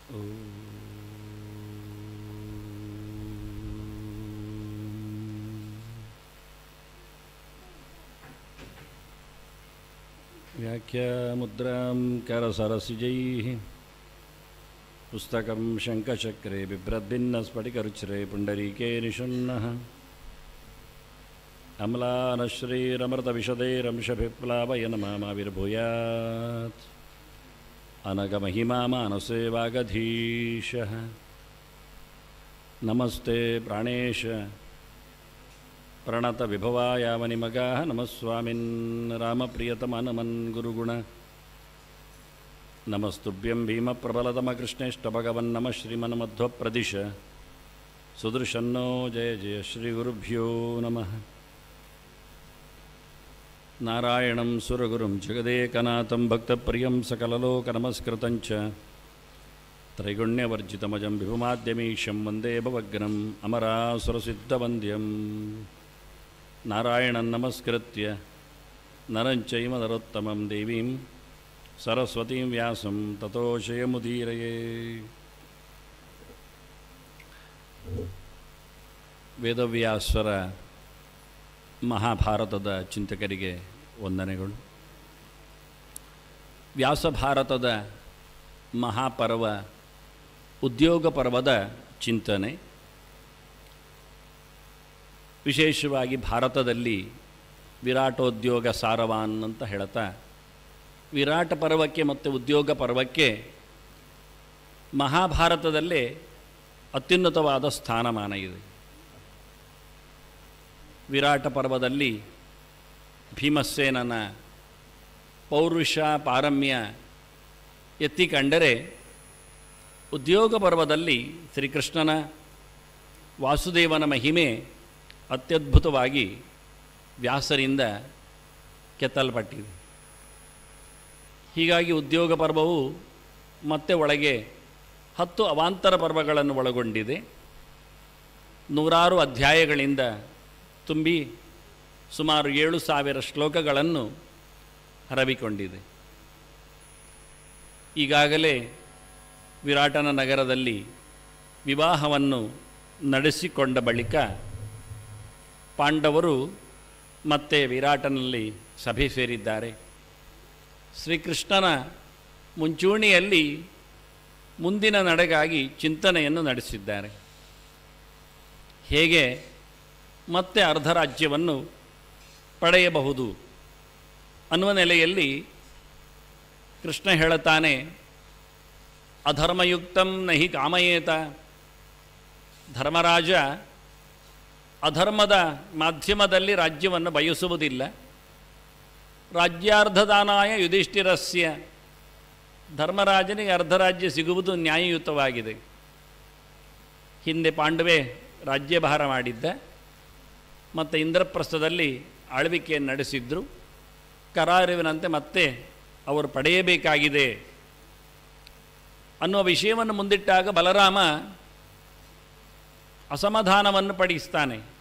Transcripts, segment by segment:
ವ್ಯಾಖ್ಯಾಮುದ್ರಾಂ ಕರಸರಸಿಜೈಃ ಪುಸ್ತಕಂ ಶಂಖಚಕ್ರೆ ಬಿಭ್ರದ್ಭಿನ್ನಸ್ಫಟಿಕರುಚ್ರೆ ಪುಂಡರೀಕೆ ನಿಷಣ್ಣಃ ಅಮ್ಲಾನಶ್ರೀರಮೃತವಿಶದೈರಂಶಭಿಪ್ಲಾವಯನ ಮಾಮಾವಿರ್ಭೂಯಾತ್ ಅನಗಮಹಿಮಾ ಮಾನಸೇ ವಾಗಧೀಶಃ. ನಮಸ್ತೆ ಪ್ರಾಣೇಶ ಪ್ರಣತ ವಿಭವಾಯಾವನಿಮಗಾಃ ನಮಃ ಸ್ವಾಮಿನ್ ರಾಮಪ್ರಿಯತಮನಮನ್ ಗುರುಗುಣ. ನಮಸ್ತುಭ್ಯಂ ಭೀಮಪ್ರಬಲತಮ ಕೃಷ್ಣೇಷ್ಟಭಗವನ್ನಮ ಶ್ರೀಮನ್ಮಧ್ವಪ್ರದಿಶ ಸುದೃಶನ್ನೋ ಜಯ ಜಯ ಶ್ರೀ ಗುರುಭ್ಯೋ ನಮಃ. ನಾರಾಯಣಂ ಸುರಗುರುಂ ಜಗದೇಕನಾಥಂ ಭಕ್ತಪ್ರಿಯಂ ಸಕಲಲೋಕನಮಸ್ಕೃತಂಚ ತ್ರೈಗುಣ್ಯವರ್ಜಿತಮಜಂ ವಿಭುಮಾದ್ಯಮೀಶಂ ವಂದೇ ಭವಗ್ರಂ ಅಮರಾಸುರಸಿದ್ಧವಂದ್ಯಂ. ನಾರಾಯಣಂ ನಮಸ್ಕೃತ್ಯ ನರಂಚೈವ ನರೋತ್ತಮಂ ದೇವೀಂ ಸರಸ್ವತೀಂ ವ್ಯಾಸಂ ತತೋ ಜಯಮುದೀರಯೇ. ವೇದವ್ಯಾಸರ ಮಹಾಭಾರತದ ಚಿಂತಕರಿಗೆ ವಂದನೆಗಳು. ವ್ಯಾಸಭಾರತದ ಮಹಾಪರ್ವ ಉದ್ಯೋಗ ಪರ್ವದ ಚಿಂತನೆ. ವಿಶೇಷವಾಗಿ ಭಾರತದಲ್ಲಿ ವಿರಾಟೋದ್ಯೋಗ ಸಾರವಾನ್ ಅಂತ ಹೇಳ್ತಾ ವಿರಾಟ ಪರ್ವಕ್ಕೆ ಮತ್ತು ಉದ್ಯೋಗ ಪರ್ವಕ್ಕೆ ಮಹಾಭಾರತದಲ್ಲೇ ಅತ್ಯುನ್ನತವಾದ ಸ್ಥಾನಮಾನ ಇದೆ. ವಿರಾಟ ಪರ್ವದಲ್ಲಿ ಭೀಮಸೇನನ ಪೌರುಷ ಪಾರಮ್ಯ ಎತ್ತಿ ಕಂಡರೆ, ಉದ್ಯೋಗ ಪರ್ವದಲ್ಲಿ ಶ್ರೀಕೃಷ್ಣನ ವಾಸುದೇವನ ಮಹಿಮೆ ಅತ್ಯದ್ಭುತವಾಗಿ ವ್ಯಾಸರಿಂದ ಕೆತ್ತಲ್ಪಟ್ಟಿದೆ. ಹೀಗಾಗಿ ಉದ್ಯೋಗ ಪರ್ವವು ಮತ್ತೆ ಒಳಗೆ 10 ಅವಾಂತರ ಪರ್ವಗಳನ್ನು ಒಳಗೊಂಡಿದೆ. 106 ಅಧ್ಯಾಯಗಳಿಂದ ತುಂಬಿ ಸುಮಾರು 7,000 ಶ್ಲೋಕಗಳನ್ನು ಹರವಿಕೊಂಡಿದೆ. ಈಗಾಗಲೇ ವಿರಾಟನ ನಗರದಲ್ಲಿ ವಿವಾಹವನ್ನು ನಡೆಸಿಕೊಂಡ ಬಳಿಕ ಪಾಂಡವರು ಮತ್ತೆ ವಿರಾಟನಲ್ಲಿ ಸಭೆ ಸೇರಿದ್ದಾರೆ. ಶ್ರೀಕೃಷ್ಣನ ಮುಂಚೂಣಿಯಲ್ಲಿ ಮುಂದಿನ ನಡೆಗಾಗಿ ಚಿಂತನೆಯನ್ನು ನಡೆಸಿದ್ದಾರೆ. ಹೇಗೆ ಮತ್ತೆ ಅರ್ಧ ರಾಜ್ಯವನ್ನು ಪಡೆಯಬಹುದು ಅನ್ನುವ ನೆಲೆಯಲ್ಲಿ ಕೃಷ್ಣ ಹೇಳುತ್ತಾನೆ, ಅಧರ್ಮಯುಕ್ತಂ ನಹಿ ಕಾಮಯೇತ. ಧರ್ಮರಾಜ ಅಧರ್ಮದ ಮಾಧ್ಯಮದಲ್ಲಿ ರಾಜ್ಯವನ್ನು ಬಯಸುವುದಿಲ್ಲ. ರಾಜ್ಯಾರ್ಧದಾನಾಯ ಯುಧಿಷ್ಠಿರಸ್ಯ. ಧರ್ಮರಾಜನಿಗೆ ಅರ್ಧ ರಾಜ್ಯ ಸಿಗುವುದು ನ್ಯಾಯಯುತವಾಗಿದೆ. ಹಿಂದೆ ಪಾಂಡವೇ ರಾಜ್ಯಭಾರ ಮಾಡಿದ್ದ ಮತ್ತು ಇಂದ್ರಪ್ರಸ್ಥದಲ್ಲಿ ಆಳ್ವಿಕೆಯನ್ನು ನಡೆಸಿದ್ರು. ಕರಾರುವಿನಂತೆ ಮತ್ತೆ ಅವರು ಪಡೆಯಬೇಕಾಗಿದೆ ಅನ್ನುವ ವಿಷಯವನ್ನು ಮುಂದಿಟ್ಟಾಗ ಬಲರಾಮ ಅಸಮಾಧಾನವನ್ನು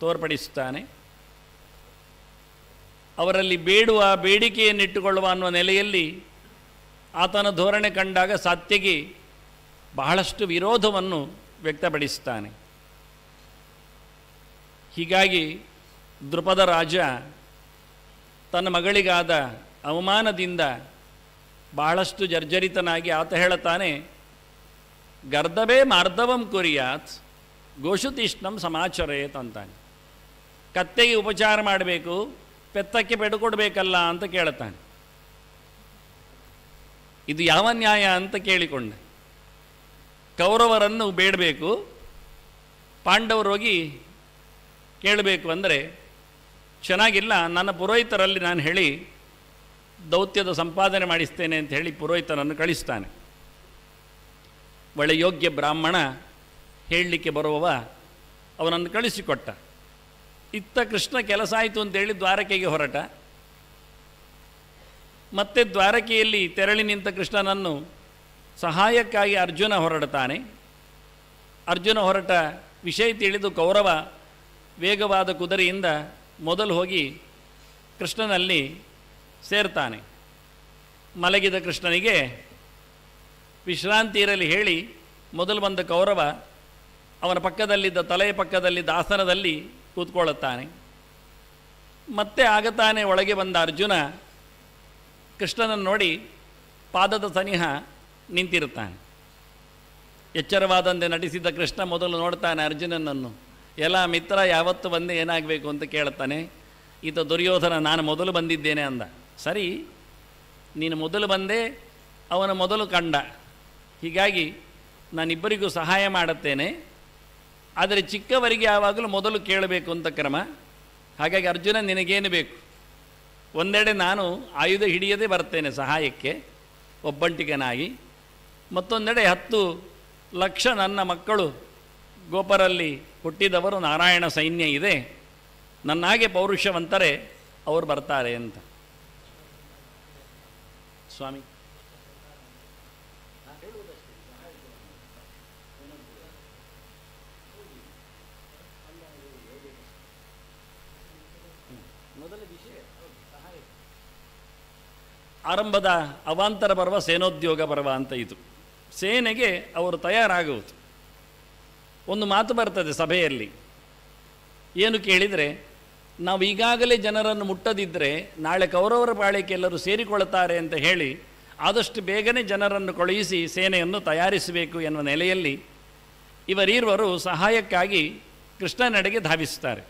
ತೋರ್ಪಡಿಸ್ತಾನೆ. ಅವರಲ್ಲಿ ಬೇಡುವ ಬೇಡಿಕೆಯನ್ನಿಟ್ಟುಕೊಳ್ಳುವ ಅನ್ನುವ ನೆಲೆಯಲ್ಲಿ ಆತನ ಧೋರಣೆ ಕಂಡಾಗ ಸಾತ್ಯಗಿ ಬಹಳಷ್ಟು ವಿರೋಧವನ್ನು ವ್ಯಕ್ತಪಡಿಸ್ತಾನೆ. ಹೀಗಾಗಿ ದೃಪದ ರಾಜ ತನ್ನ ಮಗಳಿಗಾದ ಅವಮಾನದಿಂದ ಬಹಳಷ್ಟು ಜರ್ಜರಿತನಾಗಿ ಆತ ಹೇಳುತ್ತಾನೆ, ಗರ್ದವೇ ಮಾರ್ದವಂ ಕುರಿಯಾತ್ ಗೋಷುತೀಷ್ಣಂ ಸಮಾಚರೇತ್ ಅಂತಾನೆ. ಕತ್ತೆಗೆ ಉಪಚಾರ ಮಾಡಬೇಕು, ಪೆತ್ತಕ್ಕೆ ಬೆಡುಕೊಡ್ಬೇಕಲ್ಲ ಅಂತ ಕೇಳುತ್ತಾನೆ. ಇದು ಯಾವ ನ್ಯಾಯ ಅಂತ ಕೇಳಿಕೊಂಡೆ. ಕೌರವರನ್ನು ಬೇಡಬೇಕು, ಪಾಂಡವರು ಹೋಗಿ ಕೇಳಬೇಕು ಅಂದರೆ ಚೆನ್ನಾಗಿಲ್ಲ. ನನ್ನ ಪುರೋಹಿತರಲ್ಲಿ ನಾನು ಹೇಳಿ ದೌತ್ಯದ ಸಂಪಾದನೆ ಮಾಡಿಸ್ತೇನೆ ಅಂತ ಹೇಳಿ ಪುರೋಹಿತನನ್ನು ಕಳಿಸ್ತಾನೆ. ಒಳ್ಳೆ ಯೋಗ್ಯ ಬ್ರಾಹ್ಮಣ ಹೇಳಲಿಕ್ಕೆ ಬರುವವ ಅವನನ್ನು ಕಳಿಸಿಕೊಟ್ಟ. ಇತ್ತ ಕೃಷ್ಣ ಕೆಲಸ ಆಯಿತು ಅಂತೇಳಿ ದ್ವಾರಕೆಗೆ ಹೊರಟ. ಮತ್ತೆ ದ್ವಾರಕೆಯಲ್ಲಿ ತೆರಳಿ ನಿಂತ ಕೃಷ್ಣನನ್ನು ಸಹಾಯಕ್ಕಾಗಿ ಅರ್ಜುನ ಹೊರಡ್ತಾನೆ. ಅರ್ಜುನ ಹೊರಟ ವಿಷಯ ತಿಳಿದು ಕೌರವ ವೇಗವಾದ ಕುದುರೆಯಿಂದ ಮೊದಲು ಹೋಗಿ ಕೃಷ್ಣನಲ್ಲಿ ಸೇರ್ತಾನೆ. ಮಲಗಿದ ಕೃಷ್ಣನಿಗೆ ವಿಶ್ರಾಂತಿ ಇರಲಿ ಹೇಳಿ ಮೊದಲು ಬಂದ ಕೌರವ ಅವನ ಪಕ್ಕದಲ್ಲಿದ್ದ ತಲೆಯ ಪಕ್ಕದಲ್ಲಿದ್ದ ಆಸನದಲ್ಲಿ ಕೂತ್ಕೊಳ್ಳುತ್ತಾನೆ. ಮತ್ತೆ ಆಗತಾನೆ ಒಳಗೆ ಬಂದ ಅರ್ಜುನ ಕೃಷ್ಣನನ್ನು ನೋಡಿ ಪಾದದ ಸನಿಹ ನಿಂತಿರುತ್ತಾನೆ. ಎಚ್ಚರವಾದಂತೆ ನಟಿಸಿದ ಕೃಷ್ಣ ಮೊದಲು ನೋಡ್ತಾನೆ ಅರ್ಜುನನನ್ನು. ಎಲ್ಲ ಮಿತ್ರ ಯಾವತ್ತು ಬಂದೆ ಏನಾಗಬೇಕು ಅಂತ ಕೇಳ್ತಾನೆ. ಈತ ದುರ್ಯೋಧನ ನಾನು ಮೊದಲು ಬಂದಿದ್ದೇನೆ ಅಂದ. ಸರಿ, ನೀನು ಮೊದಲು ಬಂದೆ, ಅವನ ಮೊದಲು ಕಂಡ, ಹೀಗಾಗಿ ನಾನಿಬ್ಬರಿಗೂ ಸಹಾಯ ಮಾಡುತ್ತೇನೆ. ಆದರೆ ಚಿಕ್ಕವರಿಗೆ ಯಾವಾಗಲೂ ಮೊದಲು ಕೇಳಬೇಕು ಅಂತ ಕ್ರಮ. ಹಾಗಾಗಿ ಅರ್ಜುನ ನಿನಗೇನು ಬೇಕು? ಒಂದೆಡೆ ನಾನು ಆಯುಧ ಹಿಡಿಯದೇ ಬರ್ತೇನೆ ಸಹಾಯಕ್ಕೆ ಒಬ್ಬಂಟಿಗನಾಗಿ, ಮತ್ತೊಂದೆಡೆ 10 ಲಕ್ಷ ನನ್ನ ಮಕ್ಕಳು ಗೋಪರಲ್ಲಿ ಹುಟ್ಟಿದವರು ನಾರಾಯಣ ಸೈನ್ಯ ಇದೆ, ನನ್ನಾಗೆ ಪೌರುಷವಂತರೆ ಅವರು ಬರ್ತಾರೆ ಅಂತ. ಸ್ವಾಮಿ ಆರಂಭದ ಅವಾಂತರ ಪರ್ವ ಸೇನೋದ್ಯೋಗ ಪರ್ವ ಅಂತ ಇದು. ಸೇನೆಗೆ ಅವರು ತಯಾರಾಗುವುದು. ಒಂದು ಮಾತು ಬರ್ತದೆ ಸಭೆಯಲ್ಲಿ, ಏನು ಕೇಳಿದರೆ, ನಾವು ಈಗಾಗಲೇ ಜನರನ್ನು ಮುಟ್ಟದಿದ್ದರೆ ನಾಳೆ ಕೌರವರ ಪಾಳ್ಯಕ್ಕೆ ಎಲ್ಲರೂ ಸೇರಿಕೊಳ್ಳುತ್ತಾರೆ ಅಂತ ಹೇಳಿ ಆದಷ್ಟು ಬೇಗನೆ ಜನರನ್ನು ಕಳುಹಿಸಿ ಸೇನೆಯನ್ನು ತಯಾರಿಸಬೇಕು ಎನ್ನುವ ನೆಲೆಯಲ್ಲಿ ಇವರೀರ್ವರು ಸಹಾಯಕ್ಕಾಗಿ ಕೃಷ್ಣನೆಡೆಗೆ ಧಾವಿಸುತ್ತಾರೆ.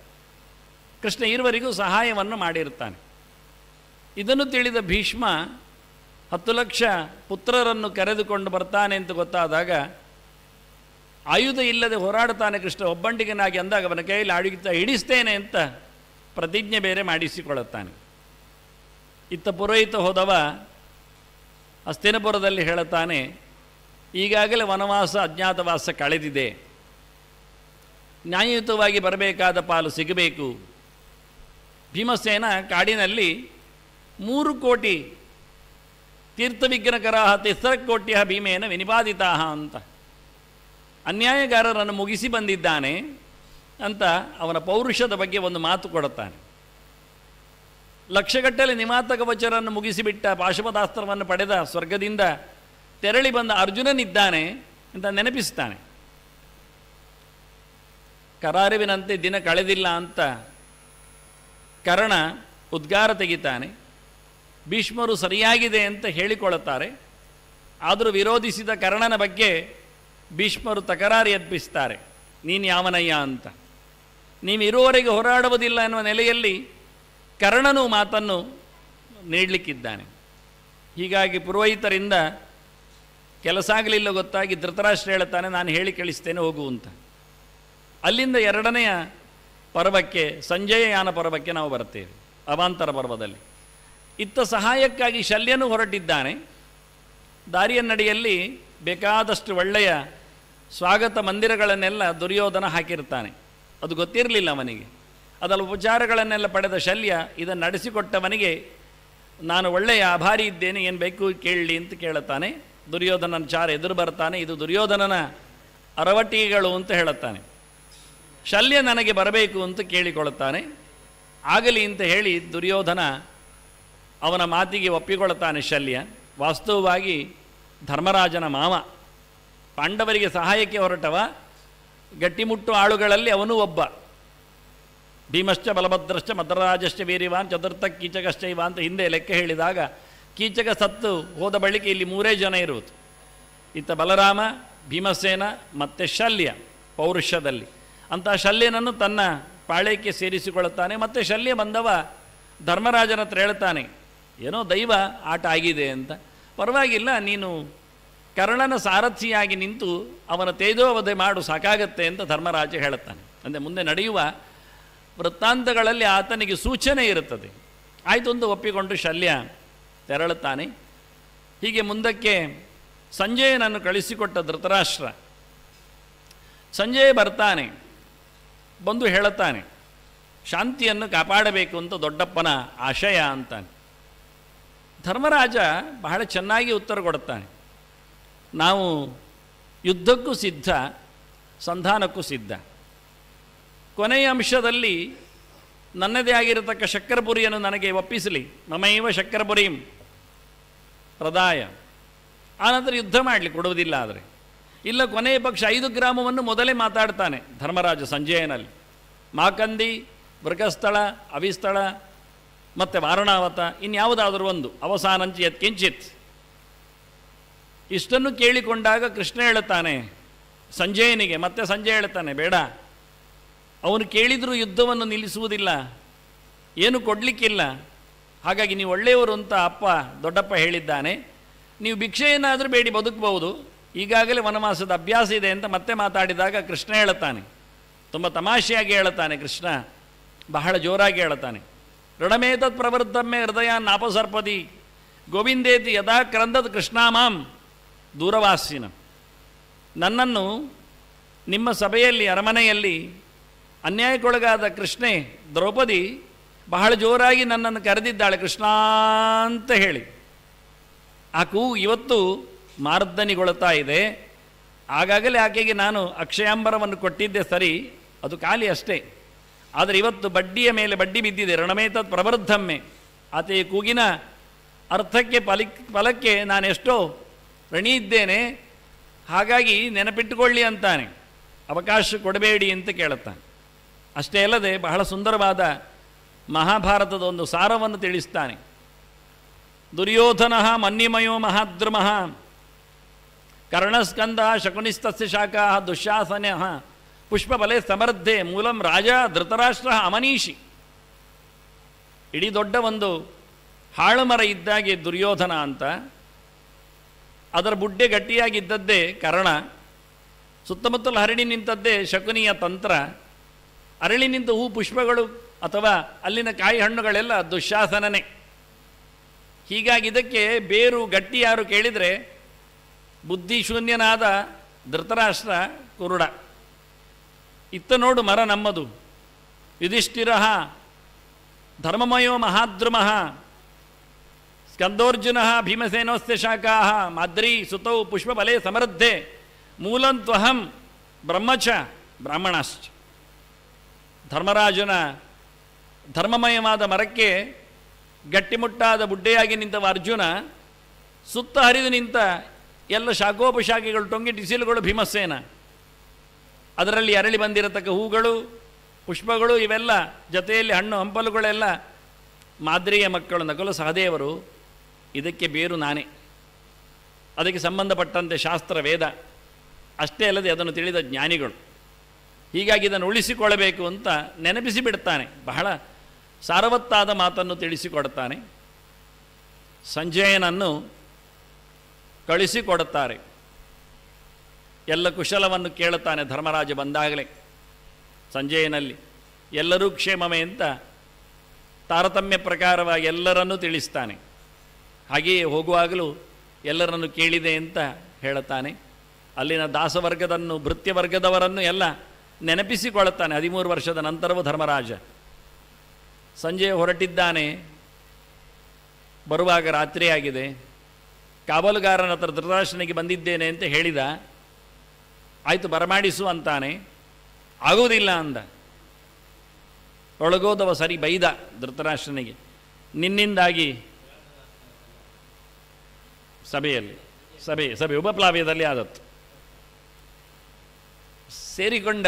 ಕೃಷ್ಣ ಈರ್ವರಿಗೂ ಸಹಾಯವನ್ನು ಮಾಡಿರುತ್ತಾನೆ. ಇದನ್ನು ತಿಳಿದ ಭೀಷ್ಮ 10 ಲಕ್ಷ ಪುತ್ರರನ್ನು ಕರೆದುಕೊಂಡು ಬರ್ತಾನೆ ಅಂತ ಗೊತ್ತಾದಾಗ ಆಯುಧ ಇಲ್ಲದೆ ಹೋರಾಡುತ್ತಾನೆ ಕೃಷ್ಣ ಒಬ್ಬಂಟಿಗನಾಗಿ ಅಂದಾಗ ಅವನ ಕೈಯಲ್ಲಿ ಆಯುಧ ಹಿಡಿಸ್ತೇನೆ ಅಂತ ಪ್ರತಿಜ್ಞೆ ಬೇರೆ ಮಾಡಿಸಿಕೊಳ್ಳುತ್ತಾನೆ. ಇತ್ತ ಪುರೋಹಿತ ಹೋದವ ಹಸ್ತಿನಪುರದಲ್ಲಿ ಹೇಳುತ್ತಾನೆ, ಈಗಾಗಲೇ ವನವಾಸ ಅಜ್ಞಾತವಾಸ ಕಳೆದಿದೆ, ನ್ಯಾಯಯುತವಾಗಿ ಬರಬೇಕಾದ ಪಾಲು ಸಿಗಬೇಕು. ಭೀಮಸೇನ ಕಾಡಿನಲ್ಲಿ 3 ಕೋಟಿ ತೀರ್ಥವಿಘ್ನಕರಾಹ 3 ಕೋಟಿಯ ಭೀಮೇನ ವಿನಿಪಾದಿತಾಹ ಅಂತ ಅನ್ಯಾಯಗಾರರನ್ನು ಮುಗಿಸಿ ಬಂದಿದ್ದಾನೆ ಅಂತ ಅವನ ಪೌರುಷದ ಬಗ್ಗೆ ಒಂದು ಮಾತು ಕೊಡುತ್ತಾನೆ. ಲಕ್ಷಗಟ್ಟಲೆ ನಿಮಾತಕ ವಚರನ್ನು ಮುಗಿಸಿಬಿಟ್ಟ ಪಾಶುಪತಾಸ್ತ್ರವನ್ನು ಪಡೆದ ಸ್ವರ್ಗದಿಂದ ತೆರಳಿ ಬಂದ ಅರ್ಜುನನಿದ್ದಾನೆ ಅಂತ ನೆನಪಿಸ್ತಾನೆ. ಕರಾರುವಿನಂತೆ ದಿನ ಕಳೆದಿಲ್ಲ ಅಂತ ಕರ್ಣ ಉದ್ಗಾರ ತೆಗಿತಾನೆ. ಭೀಷ್ಮರು ಸರಿಯಾಗಿದೆ ಅಂತ ಹೇಳಿಕೊಳ್ಳುತ್ತಾರೆ. ಆದರೂ ವಿರೋಧಿಸಿದ ಕರ್ಣನ ಬಗ್ಗೆ ಭೀಷ್ಮರು ತಕರಾರು ಎಬ್ಬಿಸ್ತಾರೆ, ನೀನು ಯಾವನಯ್ಯ ಅಂತ. ನೀವು ಇರುವವರೆಗೆ ಹೋರಾಡುವುದಿಲ್ಲ ಎನ್ನುವ ನೆಲೆಯಲ್ಲಿ ಕರ್ಣನು ಮಾತನ್ನು ನೀಡಲಿಕ್ಕಿದ್ದಾನೆ. ಹೀಗಾಗಿ ಪುರೋಹಿತರಿಂದ ಕೆಲಸ ಆಗಲಿಲ್ಲ ಗೊತ್ತಾಗಿ ಧೃತರಾಷ್ಟ್ರ ಹೇಳುತ್ತಾನೆ, ನಾನು ಹೇಳಿ ಕಳಿಸ್ತೇನೆ ಹೋಗು ಅಂತ. ಅಲ್ಲಿಂದ 2ನೆಯ ಪರ್ವಕ್ಕೆ, ಸಂಜಯಯಾನ ಪರ್ವಕ್ಕೆ ನಾವು ಬರ್ತೇವೆ. ಅವಾಂತರ ಪರ್ವದಲ್ಲಿ ಇತ್ತ ಸಹಾಯಕ್ಕಾಗಿ ಶಲ್ಯನು ಹೊರಟಿದ್ದಾನೆ. ದಾರಿಯನ್ನಡಿಯಲ್ಲಿ ಬೇಕಾದಷ್ಟು ಒಳ್ಳೆಯ ಸ್ವಾಗತ ಮಂದಿರಗಳನ್ನೆಲ್ಲ ದುರ್ಯೋಧನ ಹಾಕಿರ್ತಾನೆ. ಅದು ಗೊತ್ತಿರಲಿಲ್ಲ ಅವನಿಗೆ. ಅದರ ಉಪಚಾರಗಳನ್ನೆಲ್ಲ ಪಡೆದ ಶಲ್ಯ ಇದನ್ನು ನಡೆಸಿಕೊಟ್ಟವನಿಗೆ ನಾನು ಒಳ್ಳೆಯ ಆಭಾರಿ ಇದ್ದೇನೆ, ಏನು ಬೇಕು ಕೇಳಲಿ ಅಂತ ಕೇಳುತ್ತಾನೆ. ದುರ್ಯೋಧನನ ಚಾರ ಎದುರು ಬರ್ತಾನೆ, ಇದು ದುರ್ಯೋಧನನ ಅರವಟಿಗಳು ಅಂತ ಹೇಳುತ್ತಾನೆ. ಶಲ್ಯ ನನಗೆ ಬರಬೇಕು ಅಂತ ಕೇಳಿಕೊಳ್ಳುತ್ತಾನೆ. ಆಗಲಿ ಅಂತ ಹೇಳಿ ದುರ್ಯೋಧನ ಅವನ ಮಾತಿಗೆ ಒಪ್ಪಿಕೊಳ್ಳುತ್ತಾನೆ. ಶಲ್ಯ ವಾಸ್ತವವಾಗಿ ಧರ್ಮರಾಜನ ಮಾವ, ಪಾಂಡವರಿಗೆ ಸಹಾಯಕ್ಕೆ ಹೊರಟವ, ಗಟ್ಟಿಮುಟ್ಟು ಆಳುಗಳಲ್ಲಿ ಅವನೂ ಒಬ್ಬ. ಭೀಮಶ್ಚ ಬಲಭದ್ರಶ್ಚ ಮದ್ರರಾಜಶ್ಚ ವೀರ್ಯವಾನ್ ಚತುರ್ಥ ಕೀಚಕಶ್ಚೈವ ಅಂತ ಹಿಂದೆ ಲೆಕ್ಕ ಹೇಳಿದಾಗ ಕೀಚಕ ಸತ್ತು ಹೋದ ಬಳಿಕ ಇಲ್ಲಿ 3 ಜನ ಇರುವುದು. ಇತ್ತ ಬಲರಾಮ, ಭೀಮಸೇನ ಮತ್ತು ಶಲ್ಯ ಪೌರುಷದಲ್ಲಿ. ಅಂಥ ಶಲ್ಯನನ್ನು ತನ್ನ ಪಾಳ್ಯಕ್ಕೆ ಸೇರಿಸಿಕೊಳ್ಳುತ್ತಾನೆ. ಮತ್ತು ಶಲ್ಯ ಬಂದವ ಧರ್ಮರಾಜನ ಹತ್ರ ಹೇಳ್ತಾನೆ, ಏನೋ ದೈವ ಆಟ ಆಗಿದೆ ಅಂತ, ಪರವಾಗಿಲ್ಲ, ನೀನು ಕರ್ಣನ ಸಾರಥಿಯಾಗಿ ನಿಂತು ಅವನ ತೇಜೋವಧೆ ಮಾಡು, ಸಾಕಾಗತ್ತೆ ಅಂತ ಧರ್ಮರಾಜ ಹೇಳುತ್ತಾನೆ. ಅಂದರೆ ಮುಂದೆ ನಡೆಯುವ ವೃತ್ತಾಂತಗಳಲ್ಲಿ ಆತನಿಗೆ ಸೂಚನೆ ಇರುತ್ತದೆ. ಆಯಿತು ಅಂತ ಒಪ್ಪಿಕೊಂಡು ಶಲ್ಯ ತೆರಳುತ್ತಾನೆ. ಹೀಗೆ ಮುಂದಕ್ಕೆ ಸಂಜಯನನ್ನು ಕಳಿಸಿಕೊಟ್ಟ ಧೃತರಾಷ್ಟ್ರ. ಸಂಜಯ ಬರ್ತಾನೆ, ಬಂದು ಹೇಳುತ್ತಾನೆ, ಶಾಂತಿಯನ್ನು ಕಾಪಾಡಬೇಕು ಅಂತ ದೊಡ್ಡಪ್ಪನ ಆಶಯ ಅಂತಾನೆ. ಧರ್ಮರಾಜ ಬಹಳ ಚೆನ್ನಾಗಿ ಉತ್ತರ ಕೊಡುತ್ತಾನೆ, ನಾವು ಯುದ್ಧಕ್ಕೂ ಸಿದ್ಧ, ಸಂಧಾನಕ್ಕೂ ಸಿದ್ಧ. ಕೊನೆಯ ಅಂಶದಲ್ಲಿ ನನ್ನದೇ ಆಗಿರತಕ್ಕ ಶಕ್ಕರಪುರಿಯನ್ನು ನನಗೆ ಒಪ್ಪಿಸಲಿ, ಮಮೈವ ಶಕ್ಕರಪುರೀಂ ಪ್ರದಾಯ. ಆನಂತರ ಯುದ್ಧ ಮಾಡಲಿ, ಕೊಡುವುದಿಲ್ಲ. ಆದರೆ ಇಲ್ಲ ಕೊನೆಯ ಪಕ್ಷ 5 ಗ್ರಾಮವನ್ನು ಮೊದಲೇ ಮಾತಾಡ್ತಾನೆ ಧರ್ಮರಾಜ ಸಂಜಯನಲ್ಲಿ. ಮಾಕಂದಿ, ಮೃಗಸ್ಥಳ, ಅವಿಸ್ಥಳ ಮತ್ತು ವಾರಣಾವತ, ಇನ್ಯಾವುದಾದರೂ ಒಂದು, ಅವಸಾನಂಚ ಯತ್ಕಿಂಚಿತ್. ಇಷ್ಟನ್ನು ಕೇಳಿಕೊಂಡಾಗ ಕೃಷ್ಣ ಹೇಳುತ್ತಾನೆ ಸಂಜಯನಿಗೆ, ಮತ್ತೆ ಸಂಜಯ ಹೇಳ್ತಾನೆ, ಬೇಡ, ಅವನು ಕೇಳಿದರೂ ಯುದ್ಧವನ್ನು ನಿಲ್ಲಿಸುವುದಿಲ್ಲ, ಏನು ಕೊಡಲಿಕ್ಕಿಲ್ಲ, ಹಾಗಾಗಿ ನೀವು ಒಳ್ಳೆಯವರು ಅಂತ ದೊಡ್ಡಪ್ಪ ಹೇಳಿದ್ದಾನೆ, ನೀವು ಭಿಕ್ಷೆಯನ್ನಾದರೂ ಬೇಡಿ ಬದುಕಬಹುದು, ಈಗಾಗಲೇ ವನವಾಸದ ಅಭ್ಯಾಸ ಇದೆ ಅಂತ ಮತ್ತೆ ಮಾತಾಡಿದಾಗ ಕೃಷ್ಣ ಹೇಳುತ್ತಾನೆ, ತುಂಬ ತಮಾಷೆಯಾಗಿ ಹೇಳುತ್ತಾನೆ ಕೃಷ್ಣ, ಬಹಳ ಜೋರಾಗಿ ಹೇಳುತ್ತಾನೆ, ಋಣಮೇತತ್ ಪ್ರವೃತ್ತಮ್ಮೆ ಹೃದಯ ನಾಪಸರ್ಪದಿ ಗೋವಿಂದೇತಿ ಯದಾ ಕ್ರಂದತ್ ಕೃಷ್ಣಾಮಾಂ ದೂರವಾಸಿನ. ನನ್ನನ್ನು ನಿಮ್ಮ ಸಭೆಯಲ್ಲಿ, ಅರಮನೆಯಲ್ಲಿ ಅನ್ಯಾಯಕ್ಕೊಳಗಾದ ಕೃಷ್ಣೆ ದ್ರೌಪದಿ ಬಹಳ ಜೋರಾಗಿ ನನ್ನನ್ನು ಕರೆದಿದ್ದಾಳೆ ಕೃಷ್ಣ ಅಂತ ಹೇಳಿ. ಆ ಕೂಗು ಇವತ್ತು ಮಾರ್ದನಿಗೊಳ್ತಾ ಇದೆ. ಆಗಾಗಲೇ ಆಕೆಗೆ ನಾನು ಅಕ್ಷಯಾಂಬರವನ್ನು ಕೊಟ್ಟಿದ್ದೆ ಸರಿ, ಅದು ಖಾಲಿ ಅಷ್ಟೇ. ಆದರೆ ಇವತ್ತು ಬಡ್ಡಿಯ ಮೇಲೆ ಬಡ್ಡಿ ಬಿದ್ದಿದೆ. ಋಣಮೇತತ್ ಪ್ರವೃದ್ಧಮ್ಮೆ, ಆಕೆಯ ಕೂಗಿನ ಅರ್ಥಕ್ಕೆ ಫಲಕ್ಕೆ ನಾನೆಷ್ಟೋ ಋಣಿ ಇದ್ದೇನೆ, ಹಾಗಾಗಿ ನೆನಪಿಟ್ಟುಕೊಳ್ಳಿ ಅಂತಾನೆ, ಅವಕಾಶ ಕೊಡಬೇಡಿ ಅಂತ ಕೇಳುತ್ತಾನೆ. ಅಷ್ಟೇ ಅಲ್ಲದೆ ಬಹಳ ಸುಂದರವಾದ ಮಹಾಭಾರತದ ಒಂದು ಸಾರವನ್ನು ತಿಳಿಸ್ತಾನೆ. ದುರ್ಯೋಧನ ಮನ್ನಿಮಯೋ ಮಹಾದ್ರುಮಃ ಕರ್ಣಸ್ಕಂದ ಶಕುನಿಸ್ತಸ್ಯ ಶಾಖಾ ದುಶ್ಯಾಸನ ಪುಷ್ಪಬಲೆ ಸಮರ್ಥೆ ಮೂಲಂ ರಾಜ ಧೃತರಾಷ್ಟ್ರ ಅಮನೀಷಿ. ಇಡೀ ದೊಡ್ಡ ಒಂದು ಹಾಳು ಮರ ಇದ್ದಾಗೆ ದುರ್ಯೋಧನ ಅಂತ, ಅದರ ಬುಡ್ಡೆ ಗಟ್ಟಿಯಾಗಿದ್ದದ್ದೇ ಕರ್ಣ, ಸುತ್ತಮುತ್ತಲು ಹರಳಿ ನಿಂತದ್ದೇ ಶಕುನಿಯ ತಂತ್ರ, ಅರಳಿ ನಿಂತ ಹೂ ಪುಷ್ಪಗಳು ಅಥವಾ ಅಲ್ಲಿನ ಕಾಯಿ ಹಣ್ಣುಗಳೆಲ್ಲ ದುಶ್ಯಾಸನನೇ. ಹೀಗಾಗಿ ಇದಕ್ಕೆ ಬೇರು ಗಟ್ಟಿ ಯಾರು ಕೇಳಿದರೆ ಬುದ್ಧಿಶೂನ್ಯನಾದ ಧೃತರಾಷ್ಟ್ರ ಕುರುಡ. ಇತ್ತ ನೋಡು ಮರ ನಮ್ಮದು. ಯುಧಿಷ್ಠಿರ ಧರ್ಮಮಯೋ ಮಹಾದ್ರುಮಃ ಸ್ಕಂದೋರ್ಜುನ ಭೀಮಸೇನೋಸ್ಯ ಶಾಖಾ ಮಾದ್ರಿ ಸುತೌ ಪುಷ್ಪಬಲೆ ಸಮೃದ್ಧೆ ಮೂಲಂತ್ವಹಂ ಬ್ರಹ್ಮಚ ಬ್ರಾಹ್ಮಣಶ್ಚ. ಧರ್ಮರಾಜನ ಧರ್ಮಮಯವಾದ ಮರಕ್ಕೆ ಗಟ್ಟಿಮುಟ್ಟಾದ ಬುಡ್ಡೆಯಾಗಿ ನಿಂತವ ಅರ್ಜುನ, ಸುತ್ತ ಹರಿದು ನಿಂತ ಎಲ್ಲ ಶಾಖೋಪಶಾಖೆಗಳು, ಟೊಂಗಿ ಟಿಸಿಲುಗಳು ಭೀಮಸೇನ, ಅದರಲ್ಲಿ ಅರಳಿ ಬಂದಿರತಕ್ಕ ಹೂಗಳು ಪುಷ್ಪಗಳು ಇವೆಲ್ಲ, ಜೊತೆಯಲ್ಲಿ ಹಣ್ಣು ಹಂಪಲುಗಳೆಲ್ಲ ಮಾದ್ರಿಯ ಮಕ್ಕಳು ನಕುಲ ಸಹದೇವರು. ಇದಕ್ಕೆ ಬೇರು ನಾನೇ, ಅದಕ್ಕೆ ಸಂಬಂಧಪಟ್ಟಂತೆ ಶಾಸ್ತ್ರ ವೇದ, ಅಷ್ಟೇ ಅಲ್ಲದೆ ಅದನ್ನು ತಿಳಿದ ಜ್ಞಾನಿಗಳು. ಹೀಗಾಗಿ ಇದನ್ನು ಉಳಿಸಿಕೊಳ್ಳಬೇಕು ಅಂತ ನೆನಪಿಸಿ ಬಿಡ್ತಾನೆ. ಬಹಳ ಸಾರವತ್ತಾದ ಮಾತನ್ನು ತಿಳಿಸಿಕೊಡುತ್ತಾನೆ. ಸಂಜಯನನ್ನು ಕಳಿಸಿಕೊಡುತ್ತಾರೆ. ಎಲ್ಲ ಕುಶಲವನ್ನು ಕೇಳುತ್ತಾನೆ ಧರ್ಮರಾಜ ಬಂದಾಗಲೇ. ಸಂಜಯನಲ್ಲಿ ಎಲ್ಲರೂ ಕ್ಷೇಮವೇ ಅಂತ ತಾರತಮ್ಯ ಪ್ರಕಾರವಾಗಿ ಎಲ್ಲರನ್ನೂ ತಿಳಿಸ್ತಾನೆ. ಹಾಗೆಯೇ ಹೋಗುವಾಗಲೂ ಎಲ್ಲರನ್ನು ಕೇಳಿದೆ ಅಂತ ಹೇಳುತ್ತಾನೆ. ಅಲ್ಲಿನ ದಾಸವರ್ಗದನ್ನು, ಭೃತ್ಯವರ್ಗದವರನ್ನು ಎಲ್ಲ ನೆನಪಿಸಿಕೊಳ್ಳುತ್ತಾನೆ. 13 ವರ್ಷದ ನಂತರವೂ ಧರ್ಮರಾಜ. ಸಂಜೆ ಹೊರಟಿದ್ದಾನೆ. ಬರುವಾಗ ರಾತ್ರಿಯಾಗಿದೆ. ಕಾವಲುಗಾರನ ಹತ್ರ ಧೃತರಾಷ್ಟ್ರನಿಗೆ ಬಂದಿದ್ದೇನೆ ಅಂತ ಹೇಳಿದ. ಆಯಿತು ಬರಮಾಡಿಸು ಅಂತಾನೆ. ಆಗುವುದಿಲ್ಲ ಅಂದ. ಒಳಗೋದವ ಸರಿ ಬೈದ ಧೃತರಾಷ್ಟ್ರನಿಗೆ, ನಿನ್ನಿಂದಾಗಿ ಸಭೆ ಉಪಪ್ಲಾವ್ಯದಲ್ಲಿ ಆದತ್ತು. ಸೇರಿಕೊಂಡ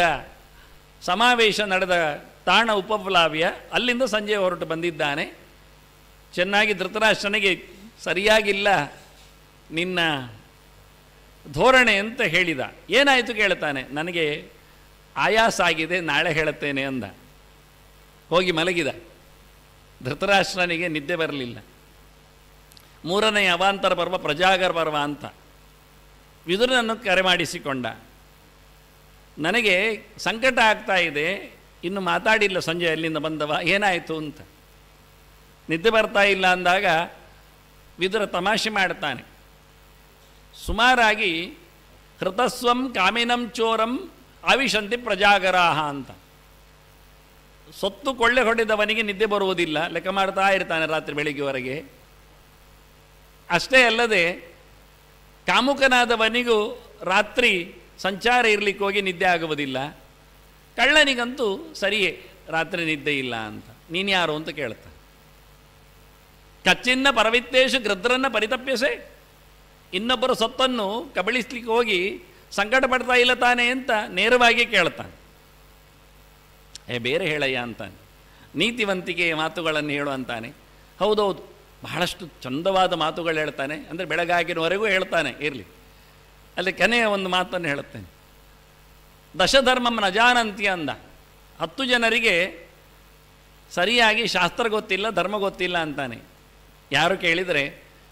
ಸಮಾವೇಶ ನಡೆದ ತಾಣ ಉಪಪ್ಲಾವ್ಯ. ಅಲ್ಲಿಂದ ಸಂಜೆ ಹೊರಟು ಬಂದಿದ್ದಾನೆ. ಚೆನ್ನಾಗಿ ಧೃತರಾಷ್ಟ್ರನಿಗೆ ಸರಿಯಾಗಿಲ್ಲ ನಿನ್ನ ಧೋರಣೆ ಅಂತ ಹೇಳಿದ. ಏನಾಯಿತು ಕೇಳ್ತಾನೆ. ನನಗೆ ಆಯಾಸ ಆಗಿದೆ, ನಾಳೆ ಹೇಳುತ್ತೇನೆ ಅಂದ. ಹೋಗಿ ಮಲಗಿದ. ಧೃತರಾಷ್ಟ್ರನಿಗೆ ನಿದ್ದೆ ಬರಲಿಲ್ಲ. 3ನೇ ಅವಾಂತರ ಪರ್ವ ಪ್ರಜಾಗರ ಪರ್ವ ಅಂತ ವಿದುರನನ್ನು ಕರೆ ಮಾಡಿಸಿಕೊಂಡ. ನನಗೆ ಸಂಕಟ ಆಗ್ತಾ ಇದೆ, ಇನ್ನು ಮಾತಾಡಿಲ್ಲ ಸಂಜೆ ಅಲ್ಲಿಂದ ಬಂದವ, ಏನಾಯಿತು ಅಂತ. ನಿದ್ದೆ ಬರ್ತಾ ಇಲ್ಲ ಅಂದಾಗ ವಿದುರ ತಮಾಷೆ ಮಾಡ್ತಾನೆ. ಸುಮಾರಾಗಿ ಹೃತಸ್ವಂ ಕಾಮಿನಂ ಚೋರಂ ಆವಿಶಂತಿ ಪ್ರಜಾಗರಾಹ ಅಂತ. ಸೊತ್ತು ಕೊಳ್ಳೆ ಹೊಡೆದವನಿಗೆ ನಿದ್ದೆ ಬರುವುದಿಲ್ಲ, ಲೆಕ್ಕ ಮಾಡ್ತಾ ಇರ್ತಾನೆ ರಾತ್ರಿ ಬೆಳಿಗ್ಗೆವರೆಗೆ. ಅಷ್ಟೇ ಅಲ್ಲದೆ ಕಾಮುಕನಾದವನಿಗೂ ರಾತ್ರಿ ಸಂಚಾರ ಇರಲಿಕ್ಕೆ ಹೋಗಿ ನಿದ್ದೆ ಆಗುವುದಿಲ್ಲ. ಕಳ್ಳನಿಗಂತೂ ಸರಿಯೇ ರಾತ್ರಿ ನಿದ್ದೆ ಇಲ್ಲ ಅಂತ. ನೀನು ಯಾರು ಅಂತ ಕೇಳ್ತ. ಕಚ್ಚಿನ್ನ ಪರವಿತ್ತೇಶು ಗೃದ್ರನ್ನ ಪರಿತಪ್ಯಸೆ. ಇನ್ನೊಬ್ಬರ ಸೊತ್ತನ್ನು ಕಬಳಿಸ್ಲಿಕ್ಕೆ ಹೋಗಿ ಸಂಕಟ ಪಡ್ತಾ ಇಲ್ಲ ತಾನೆ ಅಂತ ನೇರವಾಗಿ ಕೇಳ್ತಾನೆ. ಬೇರೆ ಹೇಳಯ್ಯ ಅಂತಾನೆ. ನೀತಿವಂತಿಕೆಯ ಮಾತುಗಳನ್ನು ಹೇಳು ಅಂತಾನೆ. ಹೌದೌದು, ಬಹಳಷ್ಟು ಚಂದವಾದ ಮಾತುಗಳು ಹೇಳ್ತಾನೆ. ಅಂದರೆ ಬೆಳಗಾಗಿನವರೆಗೂ ಹೇಳ್ತಾನೆ, ಇರಲಿ. ಅಲ್ಲಿ ಕೊನೆಯ ಒಂದು ಮಾತನ್ನು ಹೇಳುತ್ತೇನೆ. ದಶಧರ್ಮಂ ನ ಜಾನಂತಿ ಅಂದ. 10 ಜನರಿಗೆ ಸರಿಯಾಗಿ ಶಾಸ್ತ್ರ ಗೊತ್ತಿಲ್ಲ, ಧರ್ಮ ಗೊತ್ತಿಲ್ಲ ಅಂತಾನೆ. ಯಾರು ಕೇಳಿದರೆ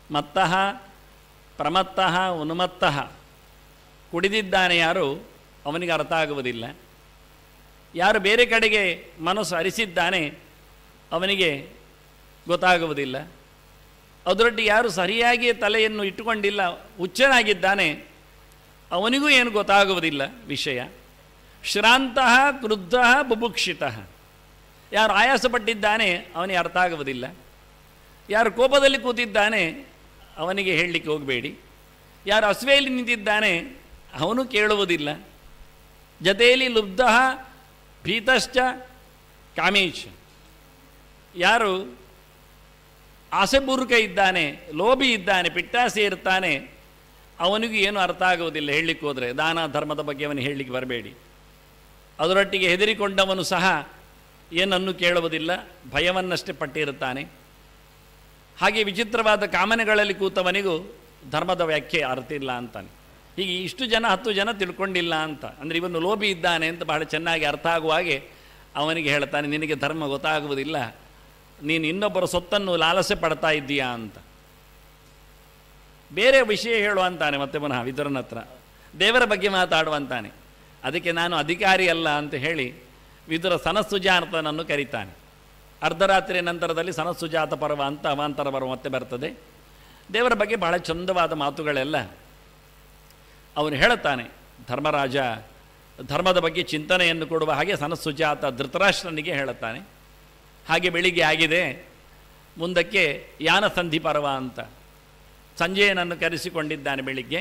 ಮತ್ತಃ ಪ್ರಮತ್ತಃ ಉನ್ಮತ್ತಃ, ಕುಡಿದಿದ್ದಾನೆ ಯಾರು ಅವನಿಗೆ ಅರ್ಥ ಆಗುವುದಿಲ್ಲ. ಯಾರು ಬೇರೆ ಕಡೆಗೆ ಮನಸ್ಸು ಹರಿಸಿದ್ದಾನೆ ಅವನಿಗೆ ಗೊತ್ತಾಗುವುದಿಲ್ಲ. ಅದರೊಟ್ಟಿಗೆ ಯಾರು ಸರಿಯಾಗಿ ತಲೆಯನ್ನು ಇಟ್ಟುಕೊಂಡಿಲ್ಲ, ಹುಚ್ಚನಾಗಿದ್ದಾನೆ, ಅವನಿಗೂ ಏನು ಗೊತ್ತಾಗುವುದಿಲ್ಲ ವಿಷಯ. ಶ್ರಾಂತಃ ಕ್ರುದ್ಧಃ ಬುಭುಕ್ಷಿತಃ, ಯಾರು ಆಯಾಸಪಟ್ಟಿದ್ದಾನೆ ಅವನಿಗೆ ಅರ್ಥ ಆಗುವುದಿಲ್ಲ. ಯಾರು ಕೋಪದಲ್ಲಿ ಕೂತಿದ್ದಾನೆ ಅವನಿಗೆ ಹೇಳಲಿಕ್ಕೆ ಹೋಗಬೇಡಿ. ಯಾರು ಅಸವೆಯಲ್ಲಿ ನಿಂತಿದ್ದಾನೆ ಅವನು ಕೇಳುವುದಿಲ್ಲ. ಜತೆಯಲ್ಲಿ ಲುಬ್ಧಃ ಭೀತಶ್ಚ ಕಾಮೇಶ್, ಯಾರು ಆಸೆಪೂರ್ವಕ ಇದ್ದಾನೆ, ಲೋಭಿ ಇದ್ದಾನೆ, ಪಿಟ್ಟಾಸೆ ಇರ್ತಾನೆ, ಅವನಿಗೂ ಏನು ಅರ್ಥ ಆಗುವುದಿಲ್ಲ. ಹೇಳಲಿಕ್ಕೆ ಹೋದರೆ ದಾನ ಧರ್ಮದ ಬಗ್ಗೆ ಅವನು ಹೇಳಲಿಕ್ಕೆ ಬರಬೇಡಿ. ಅದರೊಟ್ಟಿಗೆ ಹೆದರಿಕೊಂಡವನು ಸಹ ಏನನ್ನು ಕೇಳುವುದಿಲ್ಲ, ಭಯವನ್ನಷ್ಟೇ ಪಟ್ಟಿರುತ್ತಾನೆ. ಹಾಗೆ ವಿಚಿತ್ರವಾದ ಕಾಮನೆಗಳಲ್ಲಿ ಕೂತವನಿಗೂ ಧರ್ಮದ ವ್ಯಾಖ್ಯೆ ಅರ್ಥ ಇಲ್ಲ ಅಂತಾನೆ. ಹೀಗೆ ಇಷ್ಟು ಜನ 10 ಜನ ತಿಳ್ಕೊಂಡಿಲ್ಲ ಅಂತ. ಅಂದರೆ ಇವನು ಲೋಭಿ ಇದ್ದಾನೆ ಅಂತ ಬಹಳ ಚೆನ್ನಾಗಿ ಅರ್ಥ ಆಗುವ ಹಾಗೆ ಅವನಿಗೆ ಹೇಳ್ತಾನೆ, ನಿನಗೆ ಧರ್ಮ ಗೊತ್ತಾಗುವುದಿಲ್ಲ, ನೀನು ಇನ್ನೊಬ್ಬರ ಸೊತ್ತನ್ನು ಲಾಲಸೆ ಪಡ್ತಾ ಇದ್ದೀಯಾ ಅಂತ. ಬೇರೆ ವಿಷಯ ಹೇಳುವಂತಾನೆ. ಮತ್ತೆ ಪುನಃ ವಿದುರನ ಹತ್ರ ದೇವರ ಬಗ್ಗೆ ಮಾತಾಡುವಂತಾನೆ. ಅದಕ್ಕೆ ನಾನು ಅಧಿಕಾರಿ ಅಲ್ಲ ಅಂತ ಹೇಳಿ ವಿದುರ ಸನತ್ಸುಜಾತನನ್ನು ಕರೀತಾನೆ. ಅರ್ಧರಾತ್ರಿಯ ನಂತರದಲ್ಲಿ ಸನತ್ಸುಜಾತ ಪರ್ವ ಅಂತ ಅವಾಂತರ ಪರ್ವ ಮತ್ತೆ ಬರ್ತದೆ. ದೇವರ ಬಗ್ಗೆ ಬಹಳ ಚಂದವಾದ ಮಾತುಗಳೆಲ್ಲ ಅವನು ಹೇಳುತ್ತಾನೆ. ಧರ್ಮರಾಜ ಧರ್ಮದ ಬಗ್ಗೆ ಚಿಂತನೆಯನ್ನು ಕೊಡುವ ಹಾಗೆ ಸನತ್ಸುಜಾತ ಧೃತರಾಷ್ಟ್ರನಿಗೆ ಹೇಳುತ್ತಾನೆ. ಹಾಗೆ ಬೆಳಿಗ್ಗೆ ಆಗಿದೆ, ಮುಂದಕ್ಕೆ ಯಾನಸಂಧಿ ಪರ್ವ ಅಂತ ಸಂಜೆಯನನ್ನು ಕರೆಸಿಕೊಂಡಿದ್ದಾನೆ. ಬೆಳಿಗ್ಗೆ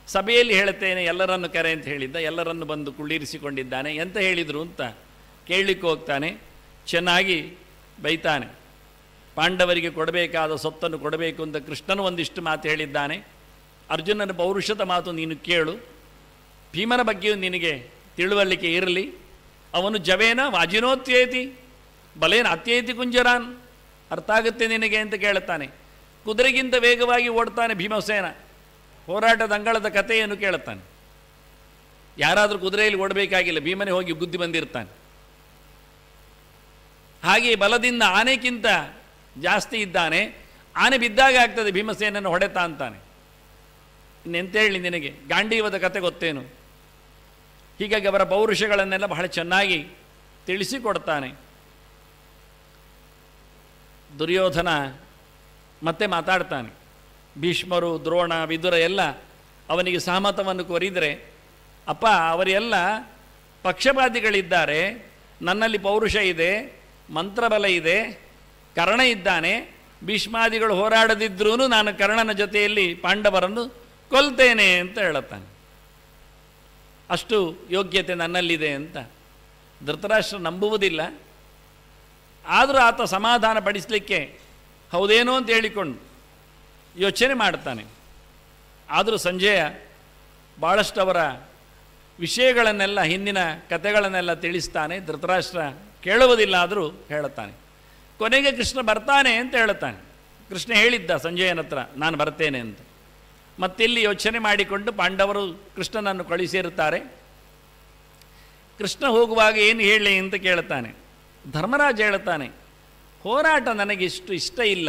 ಸಭೆಯಲ್ಲಿ ಹೇಳುತ್ತೇನೆ ಎಲ್ಲರನ್ನು ಕರೆ ಅಂತ ಹೇಳಿದ್ದ, ಎಲ್ಲರನ್ನು ಬಂದು ಕುಳ್ಳಿರಿಸಿಕೊಂಡಿದ್ದಾನೆ. ಎಂತ ಹೇಳಿದರು ಅಂತ ಕೇಳಲಿಕ್ಕೆ ಹೋಗ್ತಾನೆ. ಚೆನ್ನಾಗಿ ಬೈತಾನೆ. ಪಾಂಡವರಿಗೆ ಕೊಡಬೇಕಾದ ಸೊತ್ತನ್ನು ಕೊಡಬೇಕು ಅಂತ ಕೃಷ್ಣನು ಒಂದಿಷ್ಟು ಮಾತು ಹೇಳಿದ್ದಾನೆ. ಅರ್ಜುನನ ಪೌರುಷದ ಮಾತು ನೀನು ಕೇಳು, ಭೀಮನ ಬಗ್ಗೆಯೂ ನಿನಗೆ ತಿಳುವಳಿಕೆ ಇರಲಿ. ಅವನು ಜವೇನ ವಾಜಿನೋತ್ಯೇತಿ ಬಲೇನ ಅತ್ಯೇತಿ ಕುಂಜರಾನ್, ಅರ್ಥ ಆಗುತ್ತೆ ನಿನಗೆ ಅಂತ ಕೇಳುತ್ತಾನೆ. ಕುದುರೆಗಿಂತ ವೇಗವಾಗಿ ಓಡ್ತಾನೆ ಭೀಮಸೇನ. ಹೋರಾಟದ ಅಂಗಳದ ಕಥೆಯನ್ನು ಕೇಳುತ್ತಾನೆ. ಯಾರಾದರೂ ಕುದುರೆಯಲ್ಲಿ ಓಡಬೇಕಾಗಿಲ್ಲ, ಭೀಮನೇ ಹೋಗಿ ಗುದ್ದಿ ಬಂದಿರ್ತಾನೆ. ಹಾಗೆ ಬಲದಿಂದ ಆನೆಗಿಂತ ಜಾಸ್ತಿ ಇದ್ದಾನೆ. ಆನೆ ಬಿದ್ದಾಗ ಆಗ್ತದೆ ಭೀಮಸೇನನ್ನು ಹೊಡೆತ ಅಂತಾನೆ. ಇನ್ನೆಂತ ಹೇಳಿ ನಿನಗೆ, ಗಾಂಡೀವದ ಕತೆ ಗೊತ್ತೇನು? ಹೀಗಾಗಿ ಅವರ ಪೌರುಷಗಳನ್ನೆಲ್ಲ ಬಹಳ ಚೆನ್ನಾಗಿ ತಿಳಿಸಿಕೊಡ್ತಾನೆ. ದುರ್ಯೋಧನ ಮತ್ತೆ ಮಾತಾಡ್ತಾನೆ. ಭೀಷ್ಮರು, ದ್ರೋಣ, ವಿದುರ ಎಲ್ಲ ಅವನಿಗೆ ಸಹಮತವನ್ನು ಕೋರಿದರೆ, ಅಪ್ಪ ಅವರೆಲ್ಲ ಪಕ್ಷಪಾತಿಗಳಿದ್ದಾರೆ, ನನ್ನಲ್ಲಿ ಪೌರುಷ ಇದೆ, ಮಂತ್ರಬಲ ಇದೆ, ಕರ್ಣ ಇದ್ದಾನೆ, ಭೀಷ್ಮಾದಿಗಳು ಹೋರಾಡದಿದ್ರೂ ನಾನು ಕರ್ಣನ ಜೊತೆಯಲ್ಲಿ ಪಾಂಡವರನ್ನು ಕೊಲ್ತೇನೆ ಅಂತ ಹೇಳುತ್ತಾನೆ. ಅಷ್ಟು ಯೋಗ್ಯತೆ ನನ್ನಲ್ಲಿದೆ ಅಂತ ಧೃತರಾಷ್ಟ್ರ ನಂಬುವುದಿಲ್ಲ. ಆದರೂ ಆತ ಸಮಾಧಾನ ಪಡಿಸಲಿಕ್ಕೆ ಹೌದೇನೋ ಅಂತ ಹೇಳಿಕೊಂಡು ಯೋಚನೆ ಮಾಡ್ತಾನೆ. ಆದರೂ ಸಂಜಯ ಭಾಳಷ್ಟು ಅವರ ವಿಷಯಗಳನ್ನೆಲ್ಲ, ಹಿಂದಿನ ಕಥೆಗಳನ್ನೆಲ್ಲ ತಿಳಿಸ್ತಾನೆ. ಧೃತರಾಷ್ಟ್ರ ಕೇಳುವುದಿಲ್ಲ, ಆದರೂ ಹೇಳುತ್ತಾನೆ. ಕೊನೆಗೆ ಕೃಷ್ಣ ಬರ್ತಾನೆ ಅಂತ ಹೇಳುತ್ತಾನೆ. ಕೃಷ್ಣ ಹೇಳಿದ್ದ ಸಂಜಯನ ಹತ್ರ ನಾನು ಬರ್ತೇನೆ ಅಂತ. ಮತ್ತಿಲ್ಲಿ ಯೋಚನೆ ಮಾಡಿಕೊಂಡು ಪಾಂಡವರು ಕೃಷ್ಣನನ್ನು ಕಳಿಸಿರುತ್ತಾರೆ. ಕೃಷ್ಣ ಹೋಗುವಾಗ ಏನು ಹೇಳಿ ಅಂತ ಕೇಳುತ್ತಾನೆ. ಧರ್ಮರಾಜ ಹೇಳುತ್ತಾನೆ, ಹೋರಾಟ ನನಗೆ ಇಷ್ಟ ಇಲ್ಲ.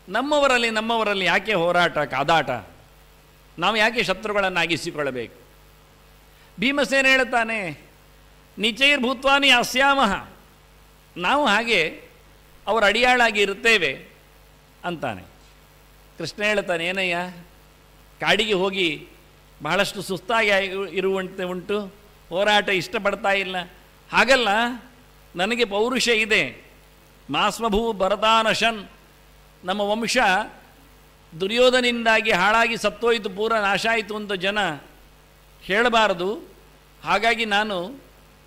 ನಮ್ಮವರಲ್ಲಿ ಯಾಕೆ ಹೋರಾಟ, ಕಾದಾಟ? ನಾವು ಯಾಕೆ ಶತ್ರುಗಳನ್ನಾಗಿಸಿಕೊಳ್ಳಬೇಕು? ಭೀಮಸೇನ ಹೇಳುತ್ತಾನೆ, ನಿಚೈರ್ಭೂತ್ವಾನಿ ಅಸ್ಯಾಮಹ, ನಾವು ಹಾಗೆ ಅವರ ಅಡಿಯಾಳಾಗಿ ಇರುತ್ತೇವೆ ಅಂತಾನೆ. ಕೃಷ್ಣ ಹೇಳ್ತಾನೆ, ಏನಯ್ಯ ಕಾಡಿಗೆ ಹೋಗಿ ಬಹಳಷ್ಟು ಸುಸ್ತಾಗಿ ಇರುವಂತೆ ಉಂಟು, ಹೋರಾಟ ಇಷ್ಟಪಡ್ತಾ ಇಲ್ಲ. ಹಾಗಲ್ಲ, ನನಗೆ ಪೌರುಷ ಇದೆ. ಮಾಸ್ಮಭೂ ಭರತಾನಶನ್, ನಮ್ಮ ವಂಶ ದುರ್ಯೋಧನಿಂದಾಗಿ ಹಾಳಾಗಿ ಸತ್ತೋಯ್ತು, ಪೂರ ನಾಶ ಆಯಿತು ಅಂತ ಜನ ಹೇಳಬಾರದು. ಹಾಗಾಗಿ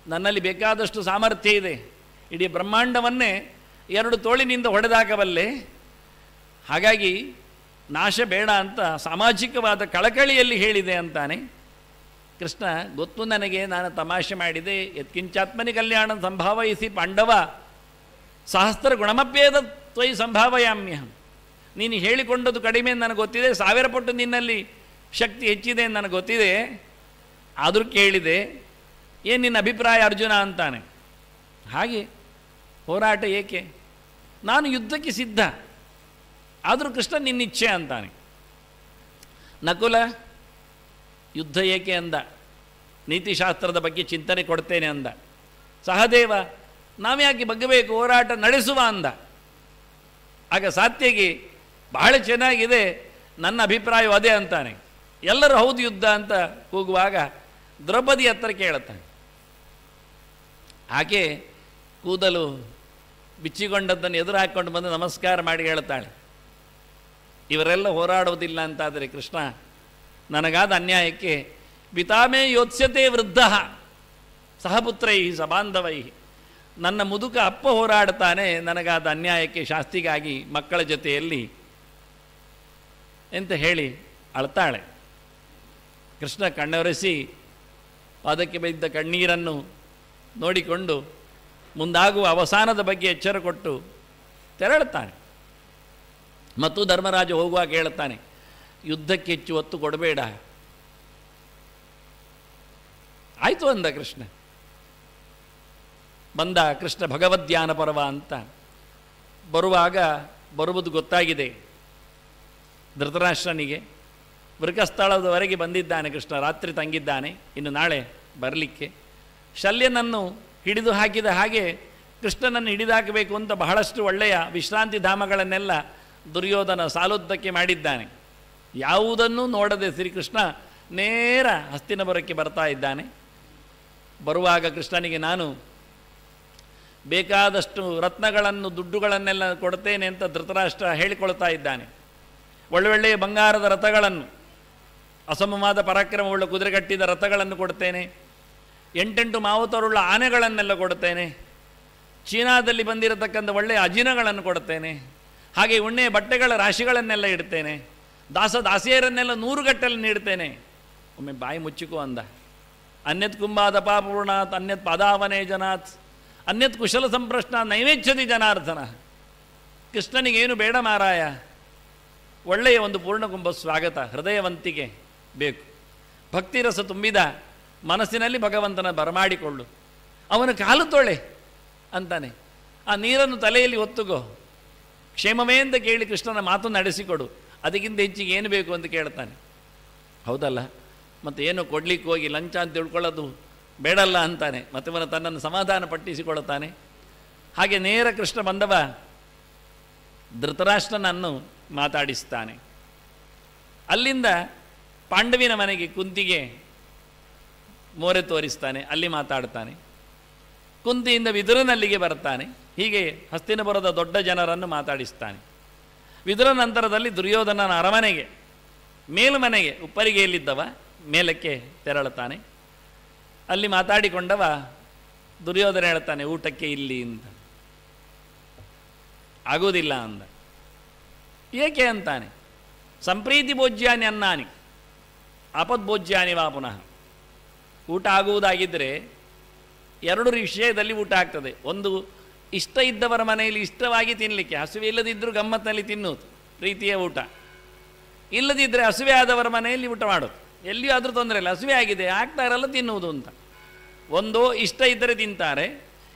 ನನ್ನಲ್ಲಿ ಬೇಕಾದಷ್ಟು ಸಾಮರ್ಥ್ಯ ಇದೆ, ಇಡೀ ಬ್ರಹ್ಮಾಂಡವನ್ನೇ 2 ತೋಳಿನಿಂದ ಹೊಡೆದಾಕಬಲ್ಲೆ. ಹಾಗಾಗಿ ನಾಶ ಬೇಡ ಅಂತ ಸಾಮಾಜಿಕವಾದ ಕಳಕಳಿಯಲ್ಲಿ ಹೇಳಿದೆ ಅಂತಾನೆ. ಕೃಷ್ಣ ಗೊತ್ತು ನನಗೆ, ನಾನು ತಮಾಷೆ ಮಾಡಿದೆ. ಯತ್ಕಿಂಚಾತ್ಮನಿ ಕಲ್ಯಾಣ ಸಂಭಾವಯಿಸಿ ಪಾಂಡವ ಸಹಸ್ರ ಗುಣಮಪ್ಯೇದ ತ್ವಯಿ ಸಂಭಾವಯಾಮ್ಯಹಂ. ನೀನು ಹೇಳಿಕೊಂಡದ್ದು ಕಡಿಮೆ ಅಂತ ನನಗೆ ಗೊತ್ತಿದೆ, 1000 ಪಟ್ಟು ನಿನ್ನಲ್ಲಿ ಶಕ್ತಿ ಹೆಚ್ಚಿದೆ ಅಂತ ನನಗೆ ಗೊತ್ತಿದೆ. ಆದರೂ ಕೇಳಿದೆ, ಏನು ನಿನ್ನ ಅಭಿಪ್ರಾಯ ಅರ್ಜುನ ಅಂತಾನೆ. ಹಾಗೆ ಹೋರಾಟ ಏಕೆ? ನಾನು ಯುದ್ಧಕ್ಕೆ ಸಿದ್ಧ, ಆದರೂ ಕೃಷ್ಣ ನಿನ್ನಿಚ್ಛೆ ಅಂತಾನೆ. ನಕುಲ ಯುದ್ಧ ಏಕೆ ಅಂದ, ನೀತಿಶಾಸ್ತ್ರದ ಬಗ್ಗೆ ಚಿಂತನೆ ಕೊಡ್ತೇನೆ ಅಂದ. ಸಹದೇವ ನಾವ್ಯಾಕೆ ಬಗ್ಗಬೇಕು, ಹೋರಾಟ ನಡೆಸುವ ಅಂದ. ಆಗ ಸಾತ್ಯಗಿ ಬಹಳ ಚೆನ್ನಾಗಿದೆ, ನನ್ನ ಅಭಿಪ್ರಾಯ ಅದೇ ಅಂತಾನೆ. ಎಲ್ಲರೂ ಹೌದು ಯುದ್ಧ ಅಂತ ಕೂಗುವಾಗ ದ್ರೌಪದಿ ಹತ್ರ ಕೇಳುತ್ತಾನೆ. ಆಕೆ ಕೂದಲು ಬಿಚ್ಚಿಕೊಂಡದ್ದನ್ನು ಎದುರು ಹಾಕ್ಕೊಂಡು ಬಂದು ನಮಸ್ಕಾರ ಮಾಡಿ ಹೇಳ್ತಾಳೆ, ಇವರೆಲ್ಲ ಹೋರಾಡುವುದಿಲ್ಲ ಅಂತಾದರೆ ಕೃಷ್ಣ ನನಗಾದ ಅನ್ಯಾಯಕ್ಕೆ ಪಿತಾಮೇ ಯೋತ್ಸ್ಯತೆ ವೃದ್ಧ ಸಹಪುತ್ರೈ ಸಬಾಂಧವೈ, ನನ್ನ ಮುದುಕ ಅಪ್ಪ ಹೋರಾಡ್ತಾನೆ, ನನಗಾದ ಅನ್ಯಾಯಕ್ಕೆ ಶಾಸ್ತಿಗಾಗಿ ಮಕ್ಕಳ ಜೊತೆಯಲ್ಲಿ ಅಂತ ಹೇಳಿ ಅಳ್ತಾಳೆ. ಕೃಷ್ಣ ಕಣ್ಣೊರೆಸಿ ಪಾದಕ್ಕೆ ಬಿದ್ದ ಕಣ್ಣೀರನ್ನು ನೋಡಿಕೊಂಡು ಮುಂದಾಗುವ ಅವಸಾನದ ಬಗ್ಗೆ ಎಚ್ಚರ ಕೊಟ್ಟು ತೆರಳುತ್ತಾನೆ. ಮತ್ತು ಧರ್ಮರಾಜ ಹೋಗುವಾಗ ಹೇಳುತ್ತಾನೆ, ಯುದ್ಧಕ್ಕೆ ಹೆಚ್ಚು ಒತ್ತು ಕೊಡಬೇಡ. ಆಯಿತು ಅಂದ ಕೃಷ್ಣ. ಬಂದ ಕೃಷ್ಣ ಭಗವದ್ಧ್ಯಾನ ಪರ್ವ ಅಂತ ಬರುವಾಗ ಬರುವುದು ಗೊತ್ತಾಗಿದೆ ಧೃತರಾಷ್ಟ್ರನಿಗೆ. ವೃಕಸ್ಥಳದವರೆಗೆ ಬಂದಿದ್ದಾನೆ ಕೃಷ್ಣ, ರಾತ್ರಿ ತಂಗಿದ್ದಾನೆ, ಇನ್ನು ನಾಳೆ ಬರಲಿಕ್ಕೆ. ಶಲ್ಯನನ್ನು ಹಿಡಿದು ಹಾಕಿದ ಹಾಗೆ ಕೃಷ್ಣನನ್ನು ಹಿಡಿದಾಕಬೇಕು ಅಂತ ಬಹಳಷ್ಟು ಒಳ್ಳೆಯ ವಿಶ್ರಾಂತಿ ಧಾಮಗಳನ್ನೆಲ್ಲ ದುರ್ಯೋಧನ ಸಾಲುದ್ದಕ್ಕೆ ಮಾಡಿದ್ದಾನೆ. ಯಾವುದನ್ನೂ ನೋಡದೆ ಶ್ರೀಕೃಷ್ಣ ನೇರ ಹಸ್ತಿನಪುರಕ್ಕೆ ಬರ್ತಾ ಇದ್ದಾನೆ. ಬರುವಾಗ ಕೃಷ್ಣನಿಗೆ ನಾನು ಬೇಕಾದಷ್ಟು ರತ್ನಗಳನ್ನು ದುಡ್ಡುಗಳನ್ನೆಲ್ಲ ಕೊಡ್ತೇನೆ ಅಂತ ಧೃತರಾಷ್ಟ್ರ ಹೇಳಿಕೊಳ್ತಾ ಇದ್ದಾನೆ. ಒಳ್ಳೊಳ್ಳೆಯ ಬಂಗಾರದ ರಥಗಳನ್ನು, ಅಸಮವಾದ ಪರಾಕ್ರಮವುಳ್ಳ ಕುದುರೆಗಟ್ಟಿದ ರಥಗಳನ್ನು ಕೊಡ್ತೇನೆ, 8 ಮಾವುತರುಳ್ಳ ಆನೆಗಳನ್ನೆಲ್ಲ ಕೊಡ್ತೇನೆ, ಚೀನಾದಲ್ಲಿ ಬಂದಿರತಕ್ಕಂಥ ಒಳ್ಳೆಯ ಅಜಿನಗಳನ್ನು ಕೊಡ್ತೇನೆ, ಹಾಗೆ ಉಣ್ಣೆಯ ಬಟ್ಟೆಗಳ ರಾಶಿಗಳನ್ನೆಲ್ಲ ಇಡ್ತೇನೆ, ದಾಸಿಯರನ್ನೆಲ್ಲ 100 ಗಟ್ಟಲೆ ನೀಡ್ತೇನೆ. ಒಮ್ಮೆ ಬಾಯಿ ಮುಚ್ಚಿಕೋ ಅಂದ. ಅನ್ಯತ್ ಕುಂಭಾದ ಪಾಪೂರ್ಣಾತ್ ಅನ್ಯತ್ ಪಾದಾವನೇ ಜನಾತ್ ಅನ್ಯತ್ ಕುಶಲ ಸಂಪ್ರಶ್ನ ನೈವೇಚ್ಛದಿ ಜನಾರ್ದನ. ಕೃಷ್ಣನಿಗೇನು ಬೇಡ ಮಾರಾಯ, ಒಳ್ಳೆಯ ಒಂದು ಪೂರ್ಣಕುಂಭ ಸ್ವಾಗತ, ಹೃದಯವಂತಿಕೆ ಬೇಕು. ಭಕ್ತಿರಸ ತುಂಬಿದ ಮನಸ್ಸಿನಲ್ಲಿ ಭಗವಂತನ ಬರಮಾಡಿಕೊಳ್ಳು, ಅವನ ಕಾಲು ತೊಳೆ ಅಂತಾನೆ. ಆ ನೀರನ್ನು ತಲೆಯಲ್ಲಿ ಹೊತ್ತುಗೋ, ಕ್ಷೇಮವೇ ಅಂತ ಕೇಳಿ ಕೃಷ್ಣನ ಮಾತು ನಡೆಸಿಕೊಡು, ಅದಕ್ಕಿಂತ ಹೆಚ್ಚಿಗೆ ಏನು ಬೇಕು ಅಂತ ಕೇಳ್ತಾನೆ. ಹೌದಲ್ಲ, ಮತ್ತು ಏನು ಕೊಡ್ಲಿಕ್ಕೆ ಹೋಗಿ ಲಂಚ ಅಂತ ತಿಳ್ಕೊಳ್ಳೋದು ಬೇಡಲ್ಲ ಅಂತಾನೆ. ಮತ್ತು ಇವನು ತನ್ನನ್ನು ಸಮಾಧಾನ ಪಟ್ಟಿಸಿಕೊಳ್ಳುತ್ತಾನೆ. ಹಾಗೆ ನೇರ ಕೃಷ್ಣ ಬಂದವ ಧೃತರಾಷ್ಟ್ರನನ್ನು ಮಾತಾಡಿಸ್ತಾನೆ. ಅಲ್ಲಿಂದ ಪಾಂಡವಿನ ಮನೆಗೆ ಕುಂತಿಗೆ ಮೋರೆ ತೋರಿಸ್ತಾನೆ, ಅಲ್ಲಿ ಮಾತಾಡ್ತಾನೆ. ಕುಂತಿಯಿಂದ ವಿದುರನಲ್ಲಿಗೆ ಬರ್ತಾನೆ. ಹೀಗೆ ಹಸ್ತಿನಪುರದ ದೊಡ್ಡ ಜನರನ್ನು ಮಾತಾಡಿಸ್ತಾನೆ. ವಿದುರ ನಂತರದಲ್ಲಿ ದುರ್ಯೋಧನನ ಅರಮನೆಗೆ, ಮೇಲ್ಮನೆಗೆ, ಉಪ್ಪರಿಗೆಯಲ್ಲಿದ್ದವ ಮೇಲಕ್ಕೆ ತೆರಳುತ್ತಾನೆ. ಅಲ್ಲಿ ಮಾತಾಡಿಕೊಂಡವ ದುರ್ಯೋಧನ ಹೇಳ್ತಾನೆ, ಊಟಕ್ಕೆ ಇಲ್ಲಿ ಅಂತ. ಆಗೋದಿಲ್ಲ ಅಂದ. ಏಕೆ ಅಂತಾನೆ. ಸಂಪ್ರೀತಿ ಭೋಜ್ಯಾನಿ ಅನ್ನಾನಿ ಆಪದ್ಭೋಜ್ಯಾನಿ ವಾ ಪುನಃ. ಊಟ ಆಗುವುದಾಗಿದ್ದರೆ 2 ವಿಷಯದಲ್ಲಿ ಊಟ ಆಗ್ತದೆ. ಒಂದು, ಇಷ್ಟ ಇದ್ದವರ ಮನೆಯಲ್ಲಿ ಇಷ್ಟವಾಗಿ ತಿನ್ನಲಿಕ್ಕೆ, ಹಸುವೆ ಇಲ್ಲದಿದ್ದರೂ ಗಮ್ಮತ್ತಿನಲ್ಲಿ ತಿನ್ನುವುದು ಪ್ರೀತಿಯ ಊಟ. ಇಲ್ಲದಿದ್ದರೆ ಹಸುವೆ ಆದವರ ಮನೆಯಲ್ಲಿ ಊಟ ಮಾಡೋದು, ಎಲ್ಲಿಯೂ ಆದರೂ ತೊಂದರೆ ಇಲ್ಲ, ಹಸುವೆ ಆಗಿದೆ ಆಗ್ತಾ ಇರಲ್ಲ ತಿನ್ನುವುದು ಅಂತ. ಒಂದು, ಇಷ್ಟ ಇದ್ದರೆ ತಿಂತಾರೆ,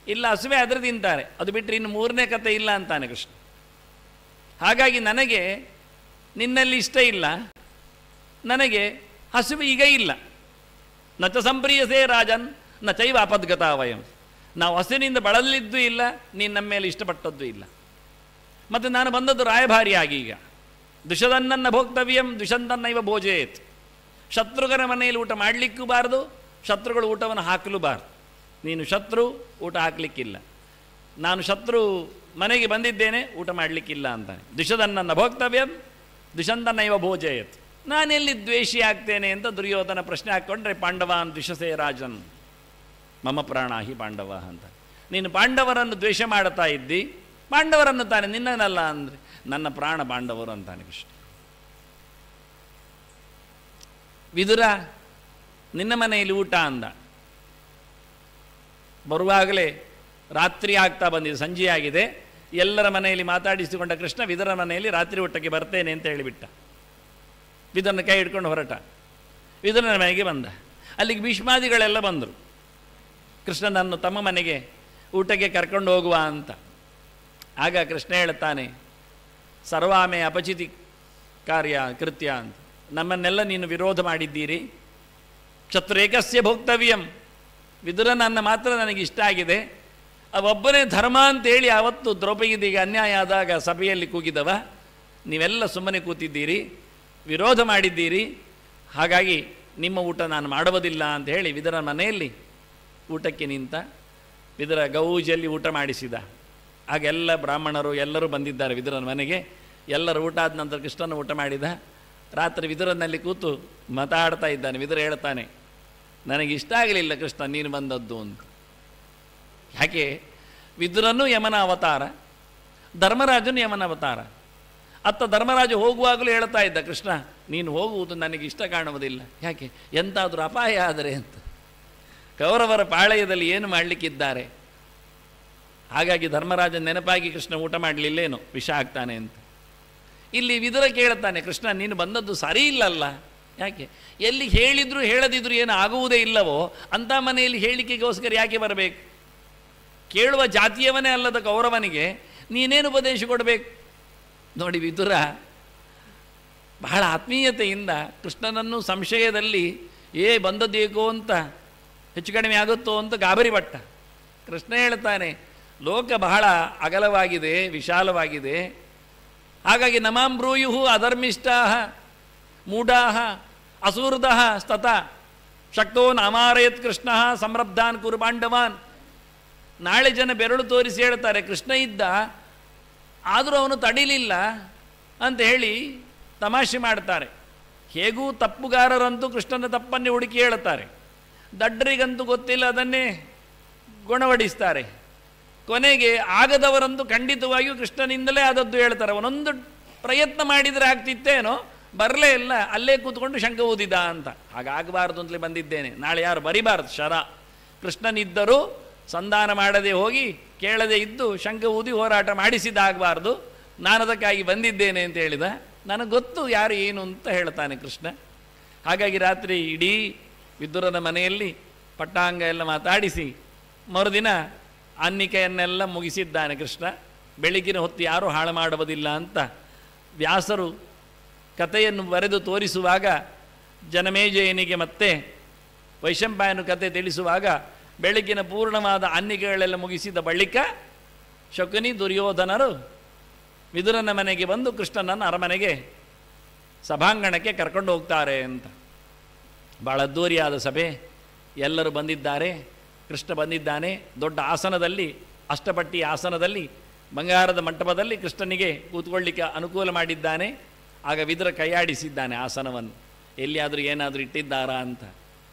ಇಲ್ಲ ಹಸುವೆ ಆದರೆ ತಿಂತಾರೆ. ಅದು ಬಿಟ್ಟರೆ ಇನ್ನು 3ನೇ ಕತೆ ಇಲ್ಲ ಅಂತಾನೆ ಕೃಷ್ಣ. ಹಾಗಾಗಿ ನನಗೆ ನಿನ್ನಲ್ಲಿ ಇಷ್ಟ ಇಲ್ಲ, ನನಗೆ ಹಸುವೆ ಈಗ ಇಲ್ಲ. ನಚ ಸಂಪ್ರಿಯಸೇ ರಾಜನ್ ನ ಚೈವ ಅಪದ್ಗತ ವಯಂ. ನಾವು ಹಸಿನಿಂದ ಬಳಲಿದ್ದೂ ಇಲ್ಲ, ನೀನು ನಮ್ಮ ಮೇಲೆ ಇಷ್ಟಪಟ್ಟದ್ದು ಇಲ್ಲ. ಮತ್ತು ನಾನು ಬಂದದ್ದು ರಾಯಭಾರಿಯಾಗಿ. ಈಗ ದುಷದನ್ನನ್ನ ಭೋಕ್ತವ್ಯಂ ದುಷಂತನ್ನೈವ ಭೋಜೇತ್. ಶತ್ರುಘ್ನ ಮನೆಯಲ್ಲಿ ಊಟ ಮಾಡಲಿಕ್ಕೂ ಬಾರದು, ಶತ್ರುಗಳು ಊಟವನ್ನು ಹಾಕಲೂಬಾರ್ದು. ನೀನು ಶತ್ರು, ಊಟ ಹಾಕಲಿಕ್ಕಿಲ್ಲ. ನಾನು ಶತ್ರು ಮನೆಗೆ ಬಂದಿದ್ದೇನೆ, ಊಟ ಮಾಡಲಿಕ್ಕಿಲ್ಲ ಅಂತಾನೆ. ದುಷದನ್ನನ್ನ ಭೋಕ್ತವ್ಯಂ ದುಷಂತನ್ನೈವ ಭೋಜೇತ್. ನಾನೆಲ್ಲಿ ದ್ವೇಷಿ ಆಗ್ತೇನೆ ಅಂತ ದುರ್ಯೋಧನ ಪ್ರಶ್ನೆ ಹಾಕ್ಕೊಂಡ್ರೆ, ಪಾಂಡವಾನ್ ದ್ವಿಷಸೇ ರಾಜನ್ ಮಮ ಪ್ರಾಣಾಹಿ ಪಾಂಡವ ಅಂತ. ನೀನು ಪಾಂಡವರನ್ನು ದ್ವೇಷ ಮಾಡ್ತಾ ಇದ್ದಿ, ಪಾಂಡವರನ್ನು ತಾನೆ, ನಿನ್ನನಲ್ಲ ಅಂದರೆ ನನ್ನ ಪ್ರಾಣ ಪಾಂಡವರು ಅಂತಾನೆ ಕೃಷ್ಣ. ವಿದುರ ನಿನ್ನ ಮನೆಯಲ್ಲಿ ಊಟ ಅಂದ. ಬರುವಾಗಲೇ ರಾತ್ರಿ ಆಗ್ತಾ ಬಂದಿದೆ, ಸಂಜೆಯಾಗಿದೆ. ಎಲ್ಲರ ಮನೆಯಲ್ಲಿ ಮಾತಾಡಿಸಿಕೊಂಡ ಕೃಷ್ಣ ವಿದುರನ ಮನೆಯಲ್ಲಿ ರಾತ್ರಿ ಊಟಕ್ಕೆ ಬರ್ತೇನೆ ಅಂತ ಹೇಳಿಬಿಟ್ಟ. ವಿದುರನ ಕೈ ಹಿಡ್ಕೊಂಡು ಹೊರಟ. ವಿದುರನ ಮನೆಗೆ ಬಂದ. ಅಲ್ಲಿಗೆ ಭೀಷ್ಮಾದಿಗಳೆಲ್ಲ ಬಂದರು. ಕೃಷ್ಣನನ್ನು ತಮ್ಮ ಮನೆಗೆ ಊಟಕ್ಕೆ ಕರ್ಕೊಂಡು ಹೋಗುವ ಅಂತ. ಆಗ ಕೃಷ್ಣ ಹೇಳ್ತಾನೆ, ಸರ್ವಾಮೆ ಅಪಚಿತಿ ಕಾರ್ಯ ಕೃತ್ಯ ಅಂತ. ನಮ್ಮನ್ನೆಲ್ಲ ನೀನು ವಿರೋಧ ಮಾಡಿದ್ದೀರಿ. ಕ್ಷತ್ರೇಕಸ್ಯ ಭೋಕ್ತವ್ಯಂ. ವಿದುರನನ್ನ ಮಾತ್ರ ನನಗೆ ಇಷ್ಟ ಆಗಿದೆ. ಅವೊಬ್ಬನೇ ಧರ್ಮ ಅಂತೇಳಿ ಆವತ್ತು ದ್ರೌಪದಿಗೆ ಅನ್ಯಾಯ ಆದಾಗ ಸಭೆಯಲ್ಲಿ ಕೂಗಿದವ. ನೀವೆಲ್ಲ ಸುಮ್ಮನೆ ಕೂತಿದ್ದೀರಿ, ವಿರೋಧ ಮಾಡಿದ್ದೀರಿ. ಹಾಗಾಗಿ ನಿಮ್ಮ ಊಟ ನಾನು ಮಾಡುವುದಿಲ್ಲ ಅಂತ ಹೇಳಿ ವಿದುರ ಮನೆಯಲ್ಲಿ ಊಟಕ್ಕೆ ನಿಂತ. ವಿದುರ ಗೌಜಲ್ಲಿ ಊಟ ಮಾಡಿಸಿದ. ಆಗೆಲ್ಲ ಬ್ರಾಹ್ಮಣರು ಎಲ್ಲರೂ ಬಂದಿದ್ದಾರೆ ವಿದುರನ ಮನೆಗೆ. ಎಲ್ಲರೂ ಊಟ ಆದ ನಂತರ ಕೃಷ್ಣನ ಊಟ ಮಾಡಿದ. ರಾತ್ರಿ ವಿದುರನಲ್ಲಿ ಕೂತು ಮಾತಾಡ್ತಾ ಇದ್ದಾನೆ. ವಿದುರ ಹೇಳ್ತಾನೆ, ನನಗೆ ಇಷ್ಟ ಆಗಲಿಲ್ಲ ಕೃಷ್ಣ ನೀನು ಬಂದದ್ದು ಅಂತ. ಯಾಕೆ? ವಿದುರನು ಯಮನ ಅವತಾರ, ಧರ್ಮರಾಜನು ಯಮನ ಅವತಾರ. ಅತ್ತ ಧರ್ಮರಾಜ ಹೋಗುವಾಗಲೂ ಹೇಳ್ತಾ ಇದ್ದ, ಕೃಷ್ಣ ನೀನು ಹೋಗುವುದು ನನಗೆ ಇಷ್ಟ ಕಾಣುವುದಿಲ್ಲ. ಯಾಕೆ? ಎಂತಾದರೂ ಅಪಾಯ ಆದರೆ ಅಂತ. ಕೌರವರ ಪಾಳಯದಲ್ಲಿ ಏನು ಮಾಡಲಿಕ್ಕಿದ್ದಾರೆ. ಹಾಗಾಗಿ ಧರ್ಮರಾಜ ನೆನಪಾಗಿ ಕೃಷ್ಣ ಊಟ ಮಾಡಲಿಲ್ಲೇನೋ, ವಿಷ ಆಗ್ತಾನೆ ಅಂತ. ಇಲ್ಲಿ ವಿದುರ ಕೇಳ್ತಾನೆ, ಕೃಷ್ಣ ನೀನು ಬಂದದ್ದು ಸರಿ ಇಲ್ಲಲ್ಲ. ಯಾಕೆ? ಎಲ್ಲಿ ಹೇಳಿದ್ರು ಹೇಳದಿದ್ರು ಏನು ಆಗುವುದೇ ಇಲ್ಲವೋ ಅಂಥ ಮನೆಯಲ್ಲಿ ಹೇಳಿಕೆಗೋಸ್ಕರ ಯಾಕೆ ಬರಬೇಕು? ಕೇಳುವ ಜಾತಿಯವನೇ ಅಲ್ಲದ ಕೌರವನಿಗೆ ನೀನೇನು ಉಪದೇಶ ಕೊಡಬೇಕು? ನೋಡಿ, ವಿದುರ ಬಹಳ ಆತ್ಮೀಯತೆಯಿಂದ ಕೃಷ್ಣನನ್ನು ಸಂಶಯದಲ್ಲಿ ಬಂದದ್ದೇಕೋ ಅಂತ, ಹೆಚ್ಚು ಕಡಿಮೆ ಆಗುತ್ತೋ ಅಂತ ಗಾಬರಿ ಪಟ್ಟ. ಕೃಷ್ಣ ಹೇಳ್ತಾನೆ, ಲೋಕ ಬಹಳ ಅಗಲವಾಗಿದೆ, ವಿಶಾಲವಾಗಿದೆ. ಹಾಗಾಗಿ ನಮಾಂ ಬ್ರೂಯು ಅಧರ್ಮಿಷ್ಟಾ ಮೂಢಾ ಅಸೂರ್ಧ ಸ್ತತ ಶಕ್ತೋ ನಾಮಾರಯತ್ ಕೃಷ್ಣ ಸಂರಬ್ಧಾನ್ ಕುರುಪಾಂಡವಾನ್. ನಾಳೆ ಜನ ಬೆರಳು ತೋರಿಸಿ ಹೇಳ್ತಾರೆ, ಕೃಷ್ಣ ಇದ್ದ ಆದರೂ ಅವನು ತಡಿಲಿಲ್ಲ ಅಂತ ಹೇಳಿ ತಮಾಷೆ ಮಾಡ್ತಾರೆ. ಹೇಗೂ ತಪ್ಪುಗಾರರಂತೂ ಕೃಷ್ಣನ ತಪ್ಪನ್ನೇ ಹುಡುಕಿ ಹೇಳ್ತಾರೆ. ದಡ್ಡರಿಗಂತೂ ಗೊತ್ತಿಲ್ಲ, ಅದನ್ನೇ ಗುಣವಡಿಸ್ತಾರೆ. ಕೊನೆಗೆ ಆಗದವರಂತೂ ಖಂಡಿತವಾಗಿಯೂ ಕೃಷ್ಣನಿಂದಲೇ ಆದದ್ದು ಹೇಳ್ತಾರೆ. ಅವನೊಂದು ಪ್ರಯತ್ನ ಮಾಡಿದರೆ ಆಗ್ತಿತ್ತೇನೋ, ಬರಲೇ ಇಲ್ಲ, ಅಲ್ಲೇ ಕೂತ್ಕೊಂಡು ಶಂಕ ಊದಿದ ಅಂತ. ಹಾಗಾಗಬಾರ್ದು ಅಂತಲೇ ಬಂದಿದ್ದೇನೆ. ನಾಳೆ ಯಾರು ಬರಿಬಾರ್ದು ಶರ. ಕೃಷ್ಣನಿದ್ದರೂ ಸಂಧಾನ ಮಾಡದೆ ಹೋಗಿ ಕೇಳದೆ ಇದ್ದು ಶಂಕ ಊದಿ ಹೋರಾಟ ಮಾಡಿಸಿದಾಗಬಾರ್ದು. ನಾನು ಅದಕ್ಕಾಗಿ ಬಂದಿದ್ದೇನೆ ಅಂತ ಹೇಳಿದ. ನನಗೆ ಗೊತ್ತು ಯಾರು ಏನು ಅಂತ ಹೇಳ್ತಾನೆ ಕೃಷ್ಣ. ಹಾಗಾಗಿ ರಾತ್ರಿ ಇಡೀ ವಿದುರನ ಮನೆಯಲ್ಲಿ ಪಟ್ಟಾಂಗ ಎಲ್ಲ ಮಾತಾಡಿಸಿ ಮರುದಿನ ಅನ್ನಿಕೆಯನ್ನೆಲ್ಲ ಮುಗಿಸಿದ್ದಾನೆ ಕೃಷ್ಣ. ಬೆಳಗಿನ ಹೊತ್ತು ಯಾರೂ ಹಾಳು ಮಾಡುವುದಿಲ್ಲ ಅಂತ ವ್ಯಾಸರು ಕಥೆಯನ್ನು ಬರೆದು ತೋರಿಸುವಾಗ, ಜನಮೇಜಯನಿಗೆ ಮತ್ತೆ ವೈಶಂಪಾಯನ ಕಥೆ ತಿಳಿಸುವಾಗ ಬೆಳಗಿನ ಪೂರ್ಣವಾದ ಅನ್ನಿಕೆಗಳೆಲ್ಲ ಮುಗಿಸಿದ ಬಳಿಕ ಶಕುನಿ ದುರ್ಯೋಧನರು ವಿದುರನ ಮನೆಗೆ ಬಂದು ಕೃಷ್ಣನನ್ನು ಅರಮನೆಗೆ ಸಭಾಂಗಣಕ್ಕೆ ಕರ್ಕೊಂಡು ಹೋಗ್ತಾರೆ ಅಂತ. ಭಾಳ ಅದ್ದೂರಿಯಾದ ಸಭೆ, ಎಲ್ಲರೂ ಬಂದಿದ್ದಾರೆ. ಕೃಷ್ಣ ಬಂದಿದ್ದಾನೆ. ದೊಡ್ಡ ಆಸನದಲ್ಲಿ, ಅಷ್ಟಪಟ್ಟಿ ಆಸನದಲ್ಲಿ, ಬಂಗಾರದ ಮಂಟಪದಲ್ಲಿ ಕೃಷ್ಣನಿಗೆ ಕೂತ್ಕೊಳ್ಳಿಕ್ಕೆ ಅನುಕೂಲ ಮಾಡಿದ್ದಾನೆ. ಆಗ ವಿದುರ ಕೈಯಾಡಿಸಿದ್ದಾನೆ ಆಸನವನ್ನು. ಎಲ್ಲಿಯಾದರೂ ಏನಾದರೂ ಇಟ್ಟಿದ್ದಾರಾ ಅಂತ.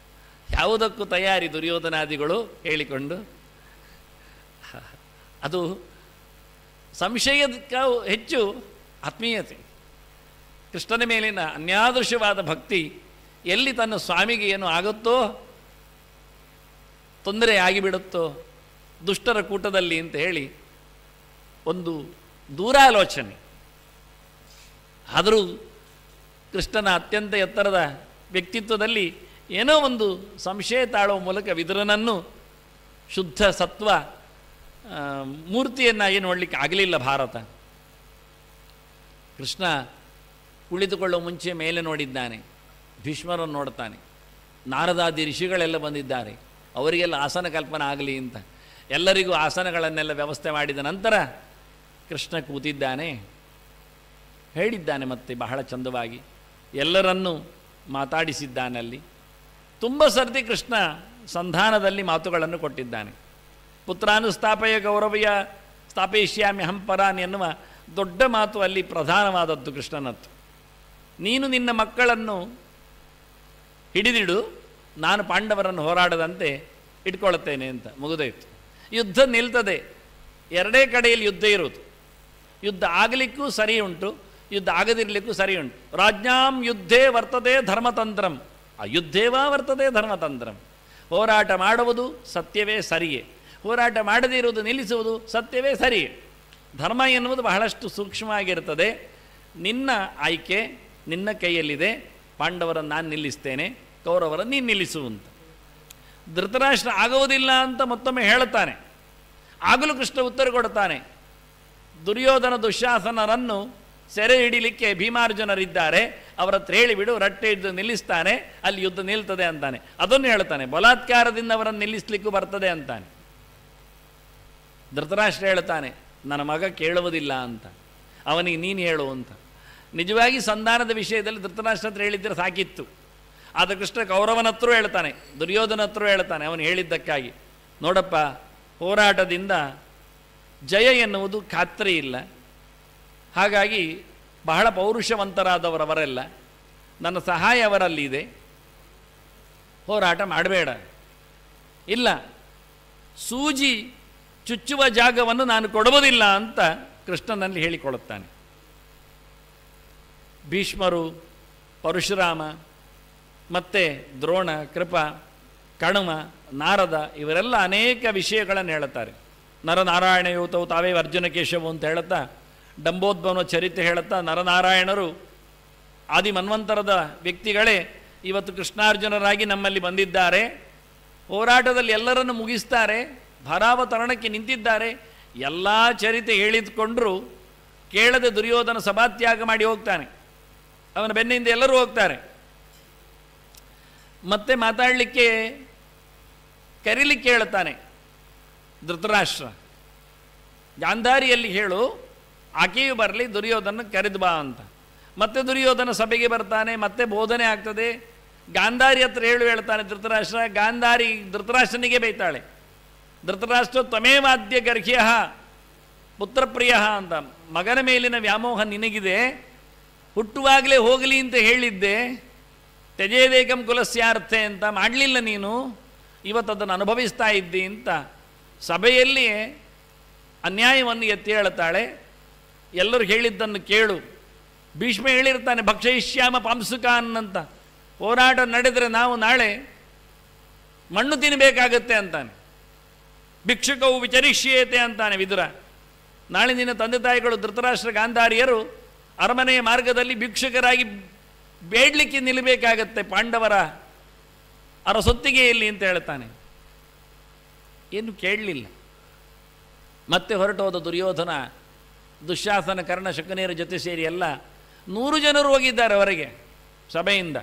ಯಾವುದಕ್ಕೂ ತಯಾರಿ ದುರ್ಯೋಧನಾದಿಗಳು ಹೇಳಿಕೊಂಡು. ಅದು ಸಂಶಯಕ್ಕೆ ಹೆಚ್ಚು ಆತ್ಮೀಯತೆ, ಕೃಷ್ಣನ ಮೇಲಿನ ಅನ್ಯಾದೃಶವಾದ ಭಕ್ತಿ. ಎಲ್ಲಿ ತನ್ನ ಸ್ವಾಮಿಗೆ ಏನು ಆಗುತ್ತೋ, ತೊಂದರೆ ಆಗಿಬಿಡುತ್ತೋ ದುಷ್ಟರ ಕೂಟದಲ್ಲಿ ಅಂತ ಹೇಳಿ ಒಂದು ದೂರಾಲೋಚನೆ. ಆದರೂ ಕೃಷ್ಣನ ಅತ್ಯಂತ ಎತ್ತರದ ವ್ಯಕ್ತಿತ್ವದಲ್ಲಿ ಏನೋ ಒಂದು ಸಂಶಯ ತಾಳುವ ಮೂಲಕ ವಿದುರನನ್ನು ಶುದ್ಧ ಸತ್ವ ಮೂರ್ತಿಯನ್ನಾಗಿ ನೋಡಲಿಕ್ಕೆ ಆಗಲಿಲ್ಲ ಭಾರತ. ಕೃಷ್ಣ ಕುಳಿತುಕೊಳ್ಳುವ ಮುಂಚೆ ಮೇಲೆ ನೋಡಿದ್ದಾನೆ, ಭೀಷ್ಮರನ್ನು ನೋಡ್ತಾನೆ. ನಾರದಾದಿ ಋಷಿಗಳೆಲ್ಲ ಬಂದಿದ್ದಾರೆ, ಅವರಿಗೆಲ್ಲ ಆಸನ ಕಲ್ಪನೆ ಆಗಲಿ ಅಂತ ಎಲ್ಲರಿಗೂ ಆಸನಗಳನ್ನೆಲ್ಲ ವ್ಯವಸ್ಥೆ ಮಾಡಿದ ನಂತರ ಕೃಷ್ಣ ಕೂತಿದ್ದಾನೆ. ಹೇಳಿದ್ದಾನೆ ಮತ್ತೆ ಬಹಳ ಚಂದವಾಗಿ, ಎಲ್ಲರನ್ನೂ ಮಾತಾಡಿಸಿದ್ದಾನಲ್ಲಿ. ತುಂಬ ಸರ್ತಿ ಕೃಷ್ಣ ಸಂಧಾನದಲ್ಲಿ ಮಾತುಗಳನ್ನು ಕೊಟ್ಟಿದ್ದಾನೆ. ಪುತ್ರಾನುಸ್ಥಾಪಯ ಗೌರವಯ ಸ್ಥಾಪಯಿಷ್ಯಾಮಿ ಹಂಪರಾನ್ ಎನ್ನುವ ದೊಡ್ಡ ಮಾತು ಅಲ್ಲಿ ಪ್ರಧಾನವಾದದ್ದು ಕೃಷ್ಣನತ್ತು. ನೀನು ನಿನ್ನ ಮಕ್ಕಳನ್ನು ಹಿಡಿದಿಡು, ನಾನು ಪಾಂಡವರನ್ನು ಹೋರಾಡದಂತೆ ಇಟ್ಕೊಳ್ತೇನೆ ಅಂತ ಮುಗಿದೋಯ್ತು. ಯುದ್ಧ ನಿಲ್ತದೆ, ಎರಡೇ ಕಡೆಯಲ್ಲಿ ಯುದ್ಧ ಇರುವುದು. ಯುದ್ಧ ಆಗಲಿಕ್ಕೂ ಸರಿ ಉಂಟು, ಯುದ್ಧ ಆಗದಿರಲಿಕ್ಕೂ ಸರಿ ಉಂಟು. ರಾಜ್ಞಾಂ ಯುದ್ಧೇ ವರ್ತದೆ ಧರ್ಮತಂತ್ರಂ ಅಯುದ್ಧೇವಾ ವರ್ತದೆ ಧರ್ಮತಂತ್ರಂ. ಹೋರಾಟ ಮಾಡುವುದು ಸತ್ಯವೇ ಸರಿಯೇ, ಹೋರಾಟ ಮಾಡದೇ ಇರುವುದು ನಿಲ್ಲಿಸುವುದು ಸತ್ಯವೇ ಸರಿಯೇ. ಧರ್ಮ ಎನ್ನುವುದು ಬಹಳಷ್ಟು ಸೂಕ್ಷ್ಮವಾಗಿರ್ತದೆ. ನಿನ್ನ ಆಯ್ಕೆ ನಿನ್ನ ಕೈಯಲ್ಲಿದೆ. ಪಾಂಡವರನ್ನು ನಾನು ನಿಲ್ಲಿಸ್ತೇನೆ, ಕೌರವರನ್ನು ನೀನು ನಿಲ್ಲಿಸು ಅಂತ. ಧೃತರಾಷ್ಟ್ರ ಆಗುವುದಿಲ್ಲ ಅಂತ ಮತ್ತೊಮ್ಮೆ ಹೇಳುತ್ತಾನೆ. ಆಗಲೂ ಕೃಷ್ಣ ಉತ್ತರ ಕೊಡ್ತಾನೆ, ದುರ್ಯೋಧನ ದುಶ್ಯಾಸನರನ್ನು ಸೆರೆ ಹಿಡಿಲಿಕ್ಕೆ ಭೀಮಾರ್ಜುನರಿದ್ದಾರೆ, ಅವರ ಹತ್ರ ಹೇಳಿಬಿಡು, ರಟ್ಟೆ ಯುದ್ಧ ನಿಲ್ಲಿಸ್ತಾನೆ, ಅಲ್ಲಿ ಯುದ್ಧ ನಿಲ್ತದೆ ಅಂತಾನೆ. ಅದನ್ನು ಹೇಳ್ತಾನೆ, ಬಲಾತ್ಕಾರದಿಂದ ಅವರನ್ನು ನಿಲ್ಲಿಸಲಿಕ್ಕೂ ಬರ್ತದೆ ಅಂತಾನೆ. ಧೃತರಾಷ್ಟ್ರ ಹೇಳ್ತಾನೆ, ನನ್ನ ಮಗ ಕೇಳುವುದಿಲ್ಲ ಅಂತ, ಅವನಿಗೆ ನೀನು ಹೇಳು ಅಂತ. ನಿಜವಾಗಿ ಸಂಧಾನದ ವಿಷಯದಲ್ಲಿ ಧೃತರಾಷ್ಟ್ರ ಹತ್ರ ಹೇಳಿದ್ದರೆ ಸಾಕಿತ್ತು. ಆದರೆ ಕೃಷ್ಣ ಕೌರವನ ಹತ್ರ ಹೇಳ್ತಾನೆ, ದುರ್ಯೋಧನ ಹತ್ರ ಹೇಳ್ತಾನೆ ಅವನು ಹೇಳಿದ್ದಕ್ಕಾಗಿ, ನೋಡಪ್ಪ, ಹೋರಾಟದಿಂದ ಜಯ ಎನ್ನುವುದು ಖಾತ್ರಿ ಇಲ್ಲ. ಹಾಗಾಗಿ ಬಹಳ ಪೌರುಷವಂತರಾದವರವರೆಲ್ಲ, ನನ್ನ ಸಹಾಯ ಅವರಲ್ಲಿದೆ, ಹೋರಾಟ ಮಾಡಬೇಡ. ಇಲ್ಲ, ಸೂಜಿ ಚುಚ್ಚುವ ಜಾಗವನ್ನು ನಾನು ಕೊಡುವುದಿಲ್ಲ ಅಂತ ಕೃಷ್ಣನಲ್ಲಿ ಹೇಳಿಕೊಳ್ಳುತ್ತಾನೆ. ಭೀಷ್ಮರು, ಪರಶುರಾಮ, ಮತ್ತು ದ್ರೋಣ, ಕೃಪ, ಕಣುಮ, ನಾರದ ಇವರೆಲ್ಲ ಅನೇಕ ವಿಷಯಗಳನ್ನು ಹೇಳುತ್ತಾರೆ. ನರನಾರಾಯಣ ಯೋತವು ತಾವೇ ಅರ್ಜುನ ಕೇಶವು ಅಂತ ಹೇಳುತ್ತಾ, ಡಂಬೋದ್ಭವನ ಚರಿತ್ರೆ ಹೇಳುತ್ತಾ, ನರನಾರಾಯಣರು ಆದಿ ಮನ್ವಂತರದ ವ್ಯಕ್ತಿಗಳೇ ಇವತ್ತು ಕೃಷ್ಣಾರ್ಜುನರಾಗಿ ನಮ್ಮಲ್ಲಿ ಬಂದಿದ್ದಾರೆ, ಹೋರಾಟದಲ್ಲಿ ಎಲ್ಲರನ್ನು ಮುಗಿಸ್ತಾರೆ, ಭಾರಾವತರಣಕ್ಕೆ ನಿಂತಿದ್ದಾರೆ. ಎಲ್ಲ ಚರಿತ್ರೆ ಹೇಳಿದುಕೊಂಡ್ರೂ ಕೇಳದೆ ದುರ್ಯೋಧನ ಸಭಾತ್ಯಾಗ ಮಾಡಿ ಹೋಗ್ತಾನೆ. ಅವನ ಬೆನ್ನಿಂದ ಎಲ್ಲರೂ ಹೋಗ್ತಾರೆ. ಮತ್ತೆ ಮಾತಾಡಲಿಕ್ಕೆ ಕರೀಲಿಕ್ಕೆ ಹೇಳ್ತಾನೆ ಧೃತರಾಷ್ಟ್ರ, ಗಾಂಧಾರಿಯಲ್ಲಿ ಹೇಳು, ಆಕೆಯು ಬರಲಿ, ದುರ್ಯೋಧನ ಕರೆದು ಬಾ ಅಂತ. ಮತ್ತೆ ದುರ್ಯೋಧನ ಸಭೆಗೆ ಬರ್ತಾನೆ, ಮತ್ತೆ ಬೋಧನೆ ಆಗ್ತದೆ. ಗಾಂಧಾರಿ ಹತ್ರ ಹೇಳ್ತಾನೆ ಧೃತರಾಷ್ಟ್ರ. ಗಾಂಧಾರಿ ಧೃತರಾಷ್ಟ್ರನಿಗೆ ಬೈತಾಳೆ, ಧೃತರಾಷ್ಟ್ರ ತ್ವಮೇವಾದ್ಯ ಗರ್ಹ್ಯ ಪುತ್ರಪ್ರಿಯ ಅಂತ, ಮಗನ ಮೇಲಿನ ವ್ಯಾಮೋಹ ನಿನಗಿದೆ, ಹುಟ್ಟುವಾಗಲೇ ಹೋಗಲಿ ಅಂತ ಹೇಳಿದ್ದೆ, ತ್ಯಜೇದೇಕಂ ಕುಲಸ್ಯಾರ್ಥೆ ಅಂತ ಮಾಡಲಿಲ್ಲ ನೀನು, ಇವತ್ತು ಅದನ್ನು ಅನುಭವಿಸ್ತಾ ಇದ್ದಿ ಅಂತ ಸಭೆಯಲ್ಲಿ ಅನ್ಯಾಯವನ್ನು ಎತ್ತಿ ಹೇಳ್ತಾಳೆ. ಎಲ್ಲರೂ ಹೇಳಿದ್ದನ್ನು ಕೇಳು. ಭೀಷ್ಮ ಹೇಳಿರ್ತಾನೆ, ಭಕ್ಷಯಿಷ್ಯಾಮ ಪಾಂಸುಕಾನ್ ಅಂತ, ಹೋರಾಟ ನಡೆದರೆ ನಾವು ನಾಳೆ ಮಣ್ಣು ತಿನ್ನಬೇಕಾಗತ್ತೆ ಅಂತಾನೆ. ಭಿಕ್ಷುಕವು ವಿಚರಿಷ್ಯೇತೆ ಅಂತಾನೆ ವಿದುರ. ನಾಳೆ ನಿನ್ನ ತಂದೆ ತಾಯಿಗಳು ಧೃತರಾಷ್ಟ್ರ ಗಾಂಧಾರಿಯರು ಅರಮನೆಯ ಮಾರ್ಗದಲ್ಲಿ ಭಿಕ್ಷುಕರಾಗಿ ಬೇಡಲಿಕ್ಕೆ ನಿಲ್ಲಬೇಕಾಗತ್ತೆ ಪಾಂಡವರ ಅರಸೊತ್ತಿಗೆಯಲ್ಲಿ ಅಂತ ಹೇಳ್ತಾನೆ. ಏನು ಕೇಳಲಿಲ್ಲ. ಮತ್ತೆ ಹೊರಟೋದ ದುರ್ಯೋಧನ, ದುಶ್ಯಾಸನ, ಕರ್ಣ, ಶಕುನಿಯರ ಜೊತೆ ಸೇರಿ ಎಲ್ಲ 100 ಜನರು ಹೋಗಿದ್ದಾರೆ ಹೊರಗೆ ಸಭೆಯಿಂದ.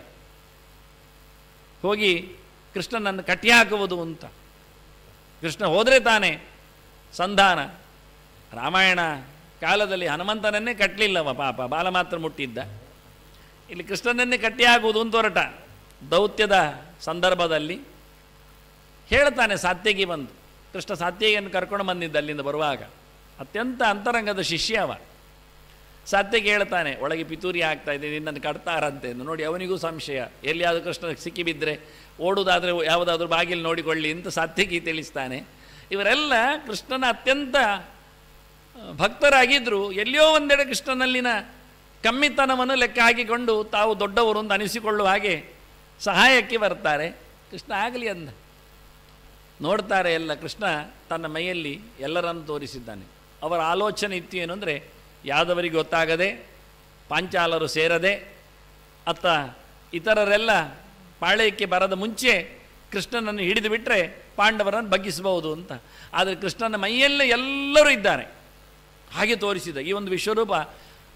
ಹೋಗಿ ಕೃಷ್ಣನನ್ನು ಕಟ್ಟಿ ಹಾಕುವುದು ಅಂತ. ಕೃಷ್ಣ ಹೋದರೆ ತಾನೇ ಸಂಧಾನ. ರಾಮಾಯಣ ಕಾಲದಲ್ಲಿ ಹನುಮಂತನನ್ನೇ ಕಟ್ಟಲಿಲ್ಲವ, ಪಾಪ ಬಾಲ ಮಾತ್ರ ಮುಟ್ಟಿದ್ದ. ಇಲ್ಲಿ ಕೃಷ್ಣನನ್ನೇ ಕಟ್ಟಿ ಹಾಕುವುದು ಅಂತ ಹೊರಟ. ದೌತ್ಯದ ಸಂದರ್ಭದಲ್ಲಿ ಹೇಳ್ತಾನೆ ಸಾತ್ಯಗಿ ಬಂದು. ಕೃಷ್ಣ ಸಾತ್ಯಗಿಯನ್ನು ಕರ್ಕೊಂಡು ಬಂದಿದ್ದ ಅಲ್ಲಿಂದ ಬರುವಾಗ. ಅತ್ಯಂತ ಅಂತರಂಗದ ಶಿಷ್ಯ ಅವ. ಸಾತ್ಯಗಿ ಹೇಳ್ತಾನೆ, ಒಳಗೆ ಪಿತೂರಿ ಆಗ್ತಾ ಇದೆ, ನಿನ್ನನ್ನು ಕಟ್ತಾರಂತೆ. ನೋಡಿ, ಅವನಿಗೂ ಸಂಶಯ, ಎಲ್ಲಿಯಾದರೂ ಕೃಷ್ಣ ಸಿಕ್ಕಿಬಿದ್ದರೆ ಓಡುವುದಾದರೆ ಯಾವುದಾದ್ರೂ ಬಾಗಿಲು ನೋಡಿಕೊಳ್ಳಿ ಅಂತ ಸಾತ್ಯಗಿ ತಿಳಿಸ್ತಾನೆ. ಇವರೆಲ್ಲ ಕೃಷ್ಣನ ಅತ್ಯಂತ ಭಕ್ತರಾಗಿದ್ದರು. ಎಲ್ಲಿಯೋ ಒಂದೆಡೆ ಕೃಷ್ಣನಲ್ಲಿನ ಕಮ್ಮಿತನವನ್ನು ಲೆಕ್ಕ ಹಾಕಿಕೊಂಡು ತಾವು ದೊಡ್ಡವರು ಅಂತ ಅನಿಸಿಕೊಳ್ಳುವ ಹಾಗೆ ಸಹಾಯಕ್ಕೆ ಬರ್ತಾರೆ. ಕೃಷ್ಣ ಆಗಲಿ ಅಂದ. ನೋಡ್ತಾರೆ ಎಲ್ಲ, ಕೃಷ್ಣ ತನ್ನ ಮೈಯಲ್ಲಿ ಎಲ್ಲರನ್ನು ತೋರಿಸಿದ್ದಾನೆ. ಅವರ ಆಲೋಚನೆ ಇತ್ತು ಏನು ಅಂದರೆ, ಯಾದವರಿಗೆ ಗೊತ್ತಾಗದೆ, ಪಾಂಚಾಲರು ಸೇರದೆ, ಅತ್ತ ಇತರರೆಲ್ಲ ಪಾಳ್ಯಕ್ಕೆ ಬರದ ಮುಂಚೆ ಕೃಷ್ಣನನ್ನು ಹಿಡಿದು ಬಿಟ್ಟರೆ ಪಾಂಡವರನ್ನು ಬಗ್ಗಿಸಬಹುದು ಅಂತ. ಆದರೆ ಕೃಷ್ಣನ ಮೈಯಲ್ಲೇ ಎಲ್ಲರೂ ಇದ್ದಾರೆ ಹಾಗೆ ತೋರಿಸಿದ. ಈ ಒಂದು ವಿಶ್ವರೂಪ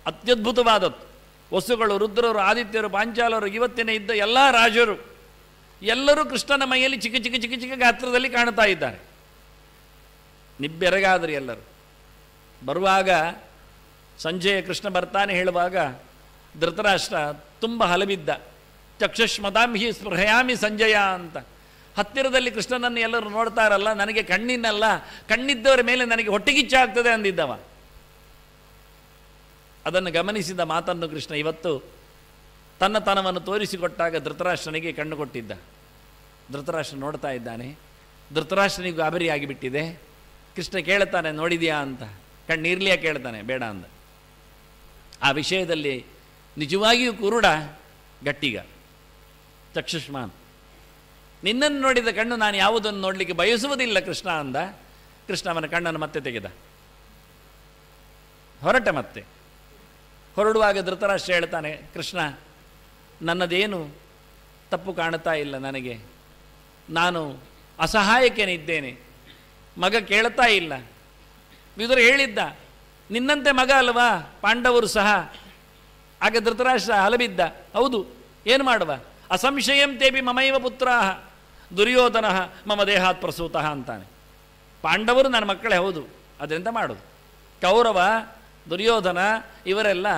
ಅತ್ಯದ್ಭುತವಾದದ್ದು. ವಸುಗಳು, ರುದ್ರರು, ಆದಿತ್ಯರು, ಪಾಂಚಾಲರು, ಇವತ್ತಿನ ಇದ್ದ ಎಲ್ಲ ರಾಜರು ಎಲ್ಲರೂ ಕೃಷ್ಣನ ಮೈಯಲ್ಲಿ ಚಿಕ್ಕ ಚಿಕ್ಕ ಚಿಕ್ಕ ಚಿಕ್ಕ ಗಾತ್ರದಲ್ಲಿ ಕಾಣ್ತಾ ಇದ್ದಾರೆ. ನಿಬ್ಬೆರಗಾದರು ಎಲ್ಲರೂ. ಬರುವಾಗ ಸಂಜೆಯ ಕೃಷ್ಣ ಬರ್ತಾನೆ ಹೇಳುವಾಗ ಧೃತರಾಷ್ಟ್ರ ತುಂಬ ಹಲಬಿದ್ದ. ಚಕ್ಷುಷ್ಮತಾಂಹಿ ಸ್ಪೃಹಯಾಮಿ ಸಂಜಯ ಅಂತ. ಹತ್ತಿರದಲ್ಲಿ ಕೃಷ್ಣನನ್ನು ಎಲ್ಲರೂ ನೋಡ್ತಾರಲ್ಲ, ನನಗೆ ಕಣ್ಣಿನಲ್ಲ, ಕಣ್ಣಿದ್ದವರ ಮೇಲೆ ನನಗೆ ಹೊಟ್ಟೆಗಿಚ್ಚಾಗ್ತದೆ ಅಂದಿದ್ದವ. ಅದನ್ನು ಗಮನಿಸಿದ ಮಾತನ್ನು ಕೃಷ್ಣ ಇವತ್ತು ತನ್ನ ತನವನ್ನು ತೋರಿಸಿಕೊಟ್ಟಾಗ ಧೃತರಾಷ್ಟ್ರನಿಗೆ ಕಣ್ಣು ಕೊಟ್ಟಿದ್ದ. ಧೃತರಾಷ್ಟ್ರ ನೋಡ್ತಾ ಇದ್ದಾನೆ. ಧೃತರಾಷ್ಟ್ರನಿಗೂ ಗಾಬರಿಯಾಗಿ ಬಿಟ್ಟಿದೆ. ಕೃಷ್ಣ ಕೇಳ್ತಾನೆ, ನೋಡಿದ್ಯಾ ಅಂತ. ಕಣ್ಣೀರ್ಲಿಯ ಕೇಳ್ತಾನೆ, ಬೇಡ ಅಂದ. ಆ ವಿಷಯದಲ್ಲಿ ನಿಜವಾಗಿಯೂ ಕುರುಡ ಗಟ್ಟಿಗ. ಚಕ್ಷುಷ್ಮಾನ್, ನಿನ್ನನ್ನು ನೋಡಿದ ಕಣ್ಣು ನಾನು ಯಾವುದನ್ನು ನೋಡಲಿಕ್ಕೆ ಬಯಸುವುದಿಲ್ಲ ಕೃಷ್ಣ ಅಂದ. ಕೃಷ್ಣ ಅವನ ಕಣ್ಣನ್ನು ಮತ್ತೆ ತೆಗೆದ, ಹೊರಟ. ಮತ್ತೆ ಹೊರಡುವಾಗ ಧೃತರಾಷ್ಟ್ರ ಹೇಳ್ತಾನೆ, ಕೃಷ್ಣ ನನ್ನದೇನು ತಪ್ಪು ಕಾಣುತ್ತಾ ಇಲ್ಲ ನನಗೆ, ನಾನು ಅಸಹಾಯಕನಿದ್ದೇನೆ, ಮಗ ಕೇಳ್ತಾ ಇಲ್ಲ. ವಿದುರ ಹೇಳಿದ್ದ, ನಿನ್ನಂತೆ ಮಗ ಅಲ್ವಾ ಪಾಂಡವರು ಸಹ. ಆಗ ಧೃತರಾಷ್ಟ್ರ ಹಲಬಿದ್ದ, ಹೌದು ಏನು ಮಾಡುವ, ಅಸಂಶಯಂ ತೇಬಿ ಮಮೈವ ಪುತ್ರಾಹ ದುರ್ಯೋಧನ ಮಮ ದೇಹಾತ್ ಪ್ರಸೂತಃ ಅಂತಾನೆ. ಪಾಂಡವರು ನನ್ನ ಮಕ್ಕಳೇ ಹೌದು, ಅದರಿಂದ ಮಾಡೋದು. ಕೌರವ ದುರ್ಯೋಧನ ಇವರೆಲ್ಲ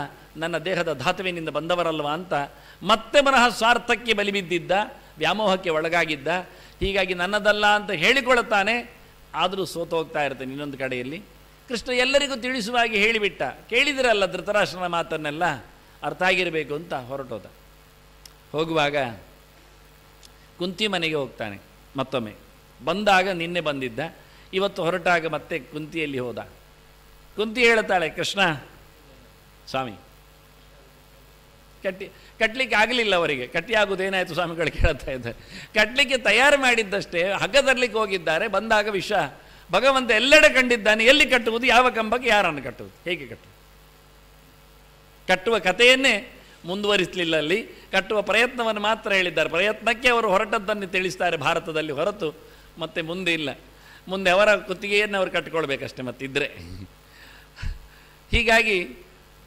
ನನ್ನ ದೇಹದ ಧಾತುವಿನಿಂದ ಬಂದವರಲ್ವ ಅಂತ ಮತ್ತೆ ಮನಃ ಸ್ವಾರ್ಥಕ್ಕೆ ಬಲಿಬಿದ್ದಿದ್ದ, ವ್ಯಾಮೋಹಕ್ಕೆ ಒಳಗಾಗಿದ್ದ. ಹೀಗಾಗಿ ನನ್ನದಲ್ಲ ಅಂತ ಹೇಳಿಕೊಳ್ಳುತ್ತಾನೆ, ಆದರೂ ಸೋತು ಹೋಗ್ತಾ ಇರ್ತಾನೆ. ಇನ್ನೊಂದು ಕಡೆಯಲ್ಲಿ ಕೃಷ್ಣ ಎಲ್ಲರಿಗೂ ತಿಳಿಸುವಾಗಿ ಹೇಳಿಬಿಟ್ಟ. ಕೇಳಿದಿರಲ್ಲ ಧೃತರಾಷ್ಟ್ರನ ಮಾತನ್ನೆಲ್ಲ, ಅರ್ಥ ಆಗಿರಬೇಕು ಅಂತ ಹೊರಟೋದ. ಹೋಗುವಾಗ ಕುಂತಿ ಮನೆಗೆ ಹೋಗ್ತಾನೆ. ಮತ್ತೊಮ್ಮೆ ಬಂದಾಗ ನಿನ್ನೆ ಬಂದಿದ್ದ, ಇವತ್ತು ಹೊರಟಾಗ ಮತ್ತೆ ಕುಂತಿಯಲ್ಲಿ ಹೋದ. ಕುಂತಿ ಹೇಳ್ತಾಳೆ, ಕೃಷ್ಣ ಸ್ವಾಮಿ ಕಟ್ಟಲಿಕ್ಕೆ ಆಗಲಿಲ್ಲ ಅವರಿಗೆ. ಕಟ್ಟಿ ಆಗೋದೇನಾಯಿತು ಸ್ವಾಮಿಗಳು ಕೇಳ್ತಾ ಇದ್ದಾರೆ. ಕಟ್ಟಲಿಕ್ಕೆ ತಯಾರು ಮಾಡಿದ್ದಷ್ಟೇ, ಹಗ್ಗ ತರಲಿಕ್ಕೆ ಹೋಗಿದ್ದಾರೆ. ಬಂದಾಗ ವಿಷ. ಭಗವಂತ ಎಲ್ಲೆಡೆ ಕಂಡಿದ್ದಾನೆ, ಎಲ್ಲಿ ಕಟ್ಟುವುದು, ಯಾವ ಕಂಬಕ್ಕೆ ಯಾರನ್ನು ಕಟ್ಟುವುದು, ಹೇಗೆ ಕಟ್ಟುವುದು. ಕಟ್ಟುವ ಕಥೆಯನ್ನೇ ಮುಂದುವರಿಸಲಿಲ್ಲ, ಅಲ್ಲಿ ಕಟ್ಟುವ ಪ್ರಯತ್ನವನ್ನು ಮಾತ್ರ ಹೇಳಿದ್ದಾರೆ. ಪ್ರಯತ್ನಕ್ಕೆ ಅವರು ಹೊರಟದ್ದನ್ನು ತಿಳಿಸ್ತಾರೆ ಭಾರತದಲ್ಲಿ ಹೊರತು ಮತ್ತೆ ಮುಂದೆ ಇಲ್ಲ. ಮುಂದೆ ಅವರ ಕುತ್ತಿಗೆಯನ್ನು ಅವರು ಕಟ್ಟಿಕೊಳ್ಬೇಕಷ್ಟೆ ಮತ್ತಿದ್ದರೆ. ಹೀಗಾಗಿ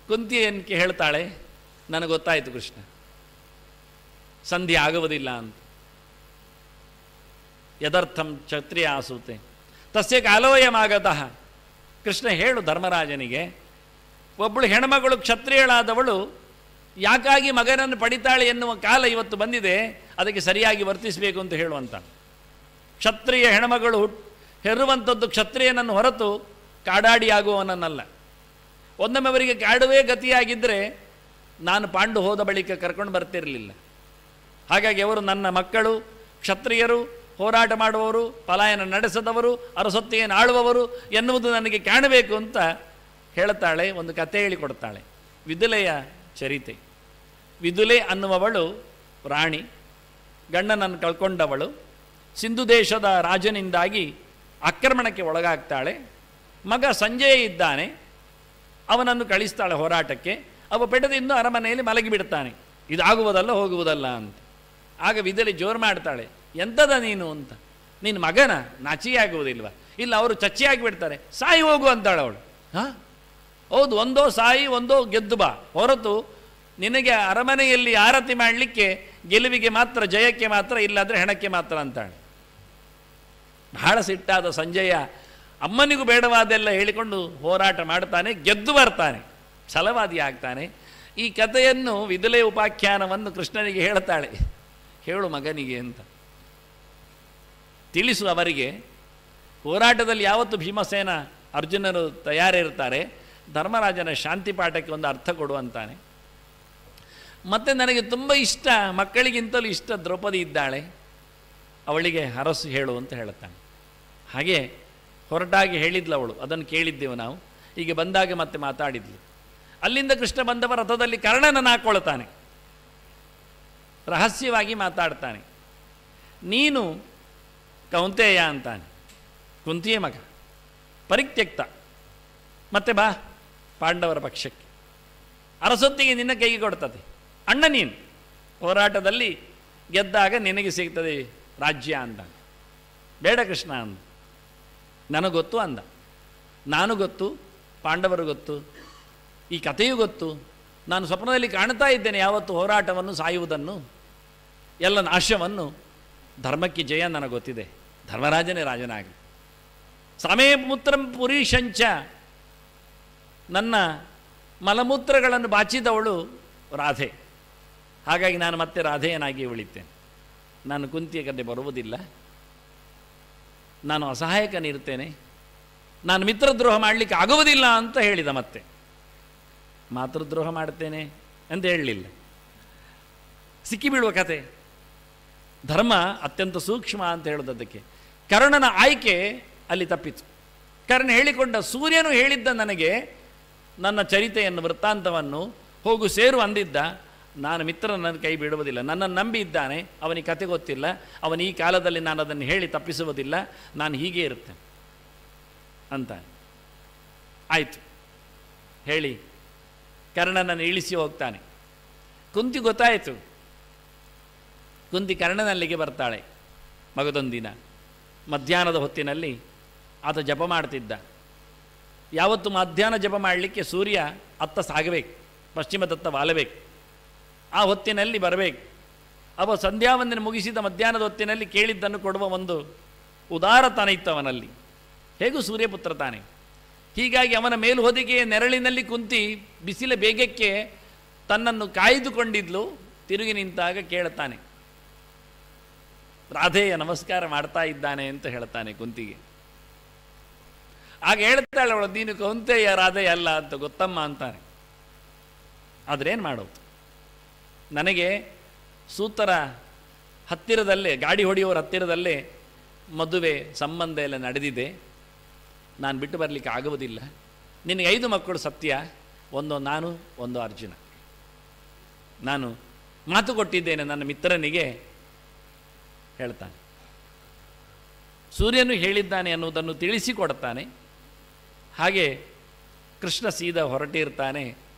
ಕುಂತಿಯನ್ಕೆ ಹೇಳ್ತಾಳೆ, ನನಗೆ ಗೊತ್ತಾಯಿತು ಕೃಷ್ಣ ಸಂಧಿ ಆಗುವುದಿಲ್ಲ ಅಂತ. ಯದರ್ಥಂ ಕ್ಷತ್ರಿಯ ಆಸೂತೆ ತಸ್ಯ ಕಾಲೋಯಮಾಗತಃ. ಕೃಷ್ಣ ಹೇಳು ಧರ್ಮರಾಜನಿಗೆ, ಒಬ್ಬಳು ಹೆಣ್ಮಗಳು ಕ್ಷತ್ರಿಯಳಾದವಳು ಯಾಕಾಗಿ ಮಗನನ್ನು ಪಡಿತಾಳೆ ಎನ್ನುವ ಕಾಲ ಇವತ್ತು ಬಂದಿದೆ, ಅದಕ್ಕೆ ಸರಿಯಾಗಿ ವರ್ತಿಸಬೇಕು ಅಂತ ಹೇಳುವಂತ. ಕ್ಷತ್ರಿಯ ಹೆಣ್ಮಗಳು ಹೆರುವಂಥದ್ದು ಕ್ಷತ್ರಿಯನನ್ನು ಹೊರತು ಕಾಡಾಡಿಯಾಗುವವನನ್ನಲ್ಲ. ಒಂದೊಮ್ಮೆ ಅವರಿಗೆ ಕಾಡುವೇ ಗತಿಯಾಗಿದ್ದರೆ ನಾನು ಪಾಂಡು ಹೋದ ಬಳಿಕ ಕರ್ಕೊಂಡು ಬರ್ತಿರಲಿಲ್ಲ. ಹಾಗಾಗಿ ಅವರು ನನ್ನ ಮಕ್ಕಳು, ಕ್ಷತ್ರಿಯರು, ಹೋರಾಟ ಮಾಡುವವರು, ಪಲಾಯನ ನಡೆಸದವರು, ಅರಸೊತ್ತಿಗೆಯನ್ನು ಆಳುವವರು ಎನ್ನುವುದು ನನಗೆ ಕಾಣಬೇಕು ಅಂತ ಹೇಳ್ತಾಳೆ. ಒಂದು ಕತೆ ಹೇಳಿಕೊಡ್ತಾಳೆ, ವಿದುಲೆಯ ಚರಿತೆ. ವಿದುಲೆ ಅನ್ನುವವಳು ರಾಣಿ, ಗಂಡನನ್ನು ಕಳ್ಕೊಂಡವಳು. ಸಿಂಧು ದೇಶದ ರಾಜನಿಂದಾಗಿ ಆಕ್ರಮಣಕ್ಕೆ ಒಳಗಾಗ್ತಾಳೆ. ಮಗ ಸಂಜಯ ಇದ್ದಾನೆ, ಅವನನ್ನು ಕಳಿಸ್ತಾಳೆ ಹೋರಾಟಕ್ಕೆ. ಅವ ಪೆಟದಿಂದ ಅರಮನೆಯಲ್ಲಿ ಮಲಗಿಬಿಡ್ತಾನೆ, ಇದಾಗುವುದಲ್ಲ ಹೋಗುವುದಲ್ಲ ಅಂತ. ಆಗ ವಿದುಲೆ ಜೋರು ಮಾಡ್ತಾಳೆ, ಎಂಥದ ನೀನು ಅಂತ, ನಿನ್ನ ಮಗನ ನಾಚಿಕೆ ಆಗುವುದಿಲ್ವ? ಇಲ್ಲ, ಅವರು ಚಚ್ಚಿಯಾಗಿ ಬಿಡ್ತಾರೆ, ಸಾಯಿ ಹೋಗು ಅಂತಾಳೆ ಅವಳು. ಹಾಂ ಹೌದು, ಒಂದೋ ಸಾಯಿ ಒಂದೋ ಗೆದ್ದು ಬಾ, ಹೊರತು ನಿನಗೆ ಅರಮನೆಯಲ್ಲಿ ಆರತಿ ಮಾಡಲಿಕ್ಕೆ ಗೆಲುವಿಗೆ ಮಾತ್ರ, ಜಯಕ್ಕೆ ಮಾತ್ರ, ಇಲ್ಲಾದರೆ ಹೆಣಕ್ಕೆ ಮಾತ್ರ ಅಂತಾಳೆ. ಬಹಳ ಸಿಟ್ಟಾದ ಸಂಜಯ ಅಮ್ಮನಿಗೂ ಬೇಡವಾದೆಲ್ಲ ಹೇಳಿಕೊಂಡು ಹೋರಾಟ ಮಾಡ್ತಾನೆ, ಗೆದ್ದು ಬರ್ತಾನೆ, ಛಲವಾದಿ ಆಗ್ತಾನೆ. ಈ ಕಥೆಯನ್ನು ವಿದುಲೆ ಉಪಾಖ್ಯಾನವನ್ನು ಕೃಷ್ಣನಿಗೆ ಹೇಳ್ತಾಳೆ, ಹೇಳು ಮಗನಿಗೆ ಅಂತ ತಿಳಿಸು ಅವರಿಗೆ. ಹೋರಾಟದಲ್ಲಿ ಯಾವತ್ತು ಭೀಮಸೇನ ಅರ್ಜುನರು ತಯಾರಿರ್ತಾರೆ, ಧರ್ಮರಾಜನ ಶಾಂತಿ ಪಾಠಕ್ಕೆ ಒಂದು ಅರ್ಥ ಕೊಡುವಂತಾನೆ. ಮತ್ತು ನನಗೆ ತುಂಬ ಇಷ್ಟ, ಮಕ್ಕಳಿಗಿಂತಲೂ ಇಷ್ಟ ದ್ರೌಪದಿ ಇದ್ದಾಳೆ, ಅವಳಿಗೆ ಹರಸು ಹೇಳು ಅಂತ ಹೇಳ್ತಾನೆ. ಹಾಗೆ ಹೊರಟಾಗಿ ಹೇಳಿದ್ಲು ಅವಳು, ಅದನ್ನು ಕೇಳಿದ್ದೆವು ನಾವು. ಹೀಗೆ ಬಂದಾಗ ಮತ್ತೆ ಮಾತಾಡಿದ್ಲು. ಅಲ್ಲಿಂದ ಕೃಷ್ಣ ಬಂದವ ರಥದಲ್ಲಿ ಕರ್ಣನನ್ನು ಹಾಕ್ಕೊಳ್ತಾನೆ, ರಹಸ್ಯವಾಗಿ ಮಾತಾಡ್ತಾನೆ. ನೀನು ಕೌಂತೆಯ ಅಂತಾನೆ, ಕುಂತಿಯ ಮಗ, ಪರಿತ್ಯಕ್ತ, ಮತ್ತೆ ಬಾ ಪಾಂಡವರ ಪಕ್ಷಕ್ಕೆ, ಅರಸೊತ್ತಿಗೆ ನಿನ್ನ ಕೈಗೆ ಕೊಡ್ತದೆ. ಅಣ್ಣ ನೀನು ಹೋರಾಟದಲ್ಲಿ ಗೆದ್ದಾಗ ನಿನಗೆ ಸಿಗ್ತದೆ ರಾಜ್ಯ ಅಂದ. ಬೇಡ ಕೃಷ್ಣ ಅಂದ, ನನಗೆ ಗೊತ್ತು ಅಂದ. ನಾನು ಗೊತ್ತು, ಪಾಂಡವರು ಗೊತ್ತು, ಈ ಕಥೆಯೂ ಗೊತ್ತು. ನಾನು ಸ್ವಪ್ನದಲ್ಲಿ ಕಾಣ್ತಾ ಇದ್ದೇನೆ ಯಾವತ್ತು ಹೋರಾಟವನ್ನು, ಸಾಯುವುದನ್ನು, ಎಲ್ಲ ನಾಶವನ್ನು. ಧರ್ಮಕ್ಕೆ ಜಯ ನನಗೆ ಗೊತ್ತಿದೆ, ಧರ್ಮರಾಜನೇ ರಾಜನಾಗಲಿ. ಸಮೇ ಮೂತ್ರಂ ಪುರೀಶಂಚ, ನನ್ನ ಮಲಮೂತ್ರಗಳನ್ನು ಬಾಚಿದವಳು ರಾಧೆ. ಹಾಗಾಗಿ ನಾನು ಮತ್ತೆ ರಾಧೆಯನಾಗಿ ಉಳಿತೇನೆ. ನಾನು ಕುಂತಿಯ ಕಡೆ ಬರುವುದಿಲ್ಲ, ನಾನು ಅಸಹಾಯಕನಿರ್ತೇನೆ, ನಾನು ಮಿತ್ರದ್ರೋಹ ಮಾಡಲಿಕ್ಕೆ ಆಗುವುದಿಲ್ಲ ಅಂತ ಹೇಳಿದ. ಮತ್ತೆ ಮಾತೃದ್ರೋಹ ಮಾಡ್ತೇನೆ ಅಂತ ಹೇಳಲಿಲ್ಲ. ಸಿಕ್ಕಿಬೀಳುವ ಕತೆ. ಧರ್ಮ ಅತ್ಯಂತ ಸೂಕ್ಷ್ಮ ಅಂತ ಹೇಳೋದಕ್ಕೆ ಕರ್ಣನ ಆಯ್ಕೆ ಅಲ್ಲಿ ತಪ್ಪಿತು. ಕರ್ಣ ಹೇಳಿಕೊಂಡ, ಸೂರ್ಯನು ಹೇಳಿದ್ದ ನನಗೆ ನನ್ನ ಚರಿತೆಯನ್ನು, ವೃತ್ತಾಂತವನ್ನು ಹೋಗು ಸೇರು ಅಂದಿದ್ದ. ನಾನು ಮಿತ್ರನನ್ನು ಕೈ ಬಿಡುವುದಿಲ್ಲ. ನನ್ನನ್ನು ನಂಬಿ ಇದ್ದಾನೆ, ಅವನಿಗೆ ಕತೆ ಗೊತ್ತಿಲ್ಲ, ಅವನು ಈ ಕಾಲದಲ್ಲಿ ನಾನು ಅದನ್ನು ಹೇಳಿ ತಪ್ಪಿಸುವುದಿಲ್ಲ, ನಾನು ಹೀಗೆ ಇರುತ್ತೇನೆ ಅಂತ. ಆಯಿತು ಹೇಳಿ ಕರ್ಣನನ್ನು ಇಳಿಸಿ ಹೋಗ್ತಾನೆ. ಕುಂತಿ ಗೊತ್ತಾಯಿತು. ಕುಂತಿ ಕರ್ಣನಲ್ಲಿಗೆ ಬರ್ತಾಳೆ. ಮಗದೊಂದಿನ ಮಧ್ಯಾಹ್ನದ ಹೊತ್ತಿನಲ್ಲಿ ಆತ ಜಪ ಮಾಡ್ತಿದ್ದ. ಯಾವತ್ತು ಮಧ್ಯಾಹ್ನ ಜಪ ಮಾಡಲಿಕ್ಕೆ ಸೂರ್ಯ ಅತ್ತ ಸಾಗಬೇಕು, ಪಶ್ಚಿಮದತ್ತ ವಾಲಬೇಕು. ಆ ಹೊತ್ತಿನಲ್ಲಿ ಬರಬೇಕು. ಅವ ಸಂಧ್ಯಾವಂದನೆ ಮುಗಿಸಿದ ಮಧ್ಯಾಹ್ನದ ಹೊತ್ತಿನಲ್ಲಿ ಕೇಳಿದ್ದನ್ನು ಕೊಡುವ ಒಂದು ಉದಾರತನ ಇತ್ತು ಅವನಲ್ಲಿ. ಹೇಗೂ ಸೂರ್ಯಪುತ್ರ ತಾನೆ. ಹೀಗಾಗಿ ಅವನ ಮೇಲುಹೊದಿಗೆಯ ನೆರಳಿನಲ್ಲಿ ಕುಂತಿ ಬಿಸಿಲ ಬೇಗಕ್ಕೆ ತನ್ನನ್ನು ಕಾಯ್ದುಕೊಂಡಿದ್ಲು. ತಿರುಗಿ ನಿಂತಾಗ ಕೇಳ್ತಾನೆ, ರಾಧೆಯ ನಮಸ್ಕಾರ ಮಾಡ್ತಾ ಇದ್ದಾನೆ ಅಂತ ಹೇಳ್ತಾನೆ ಕುಂತಿಗೆ. ಆಗ ಹೇಳ್ತಾಳೆ ಅವಳು, ನೀನು ಕೌಂತೆಯ ರಾಧೆ ಅಲ್ಲ ಅಂತ ಗೊತ್ತಮ್ಮ ಅಂತಾನೆ. ಆದ್ರೇನು ಮಾಡೋದು, ನನಗೆ ಸೂತರ ಹತ್ತಿರದಲ್ಲೇ, ಗಾಡಿ ಹೊಡೆಯೋರ ಹತ್ತಿರದಲ್ಲೇ ಮದುವೆ ಸಂಬಂಧ ಎಲ್ಲ ನಡೆದಿದೆ, ನಾನು ಬಿಟ್ಟು ಬರಲಿಕ್ಕೆ ಆಗುವುದಿಲ್ಲ. ನಿನಗೆ 5 ಮಕ್ಕಳು ಸತ್ಯ, ಒಂದು ನಾನು, ಒಂದು ಅರ್ಜುನ. ನಾನು ಮಾತು ಕೊಟ್ಟಿದ್ದೇನೆ ನನ್ನ ಮಿತ್ರನಿಗೆ ಹೇಳ್ತಾನೆ. ಸೂರ್ಯನು ಹೇಳಿದ್ದಾನೆ ಅನ್ನುವುದನ್ನು ತಿಳಿಸಿಕೊಡ್ತಾನೆ. ಹಾಗೆ ಕೃಷ್ಣ ಸೀದಾ ಹೊರಟಿರ್ತಾನೆ.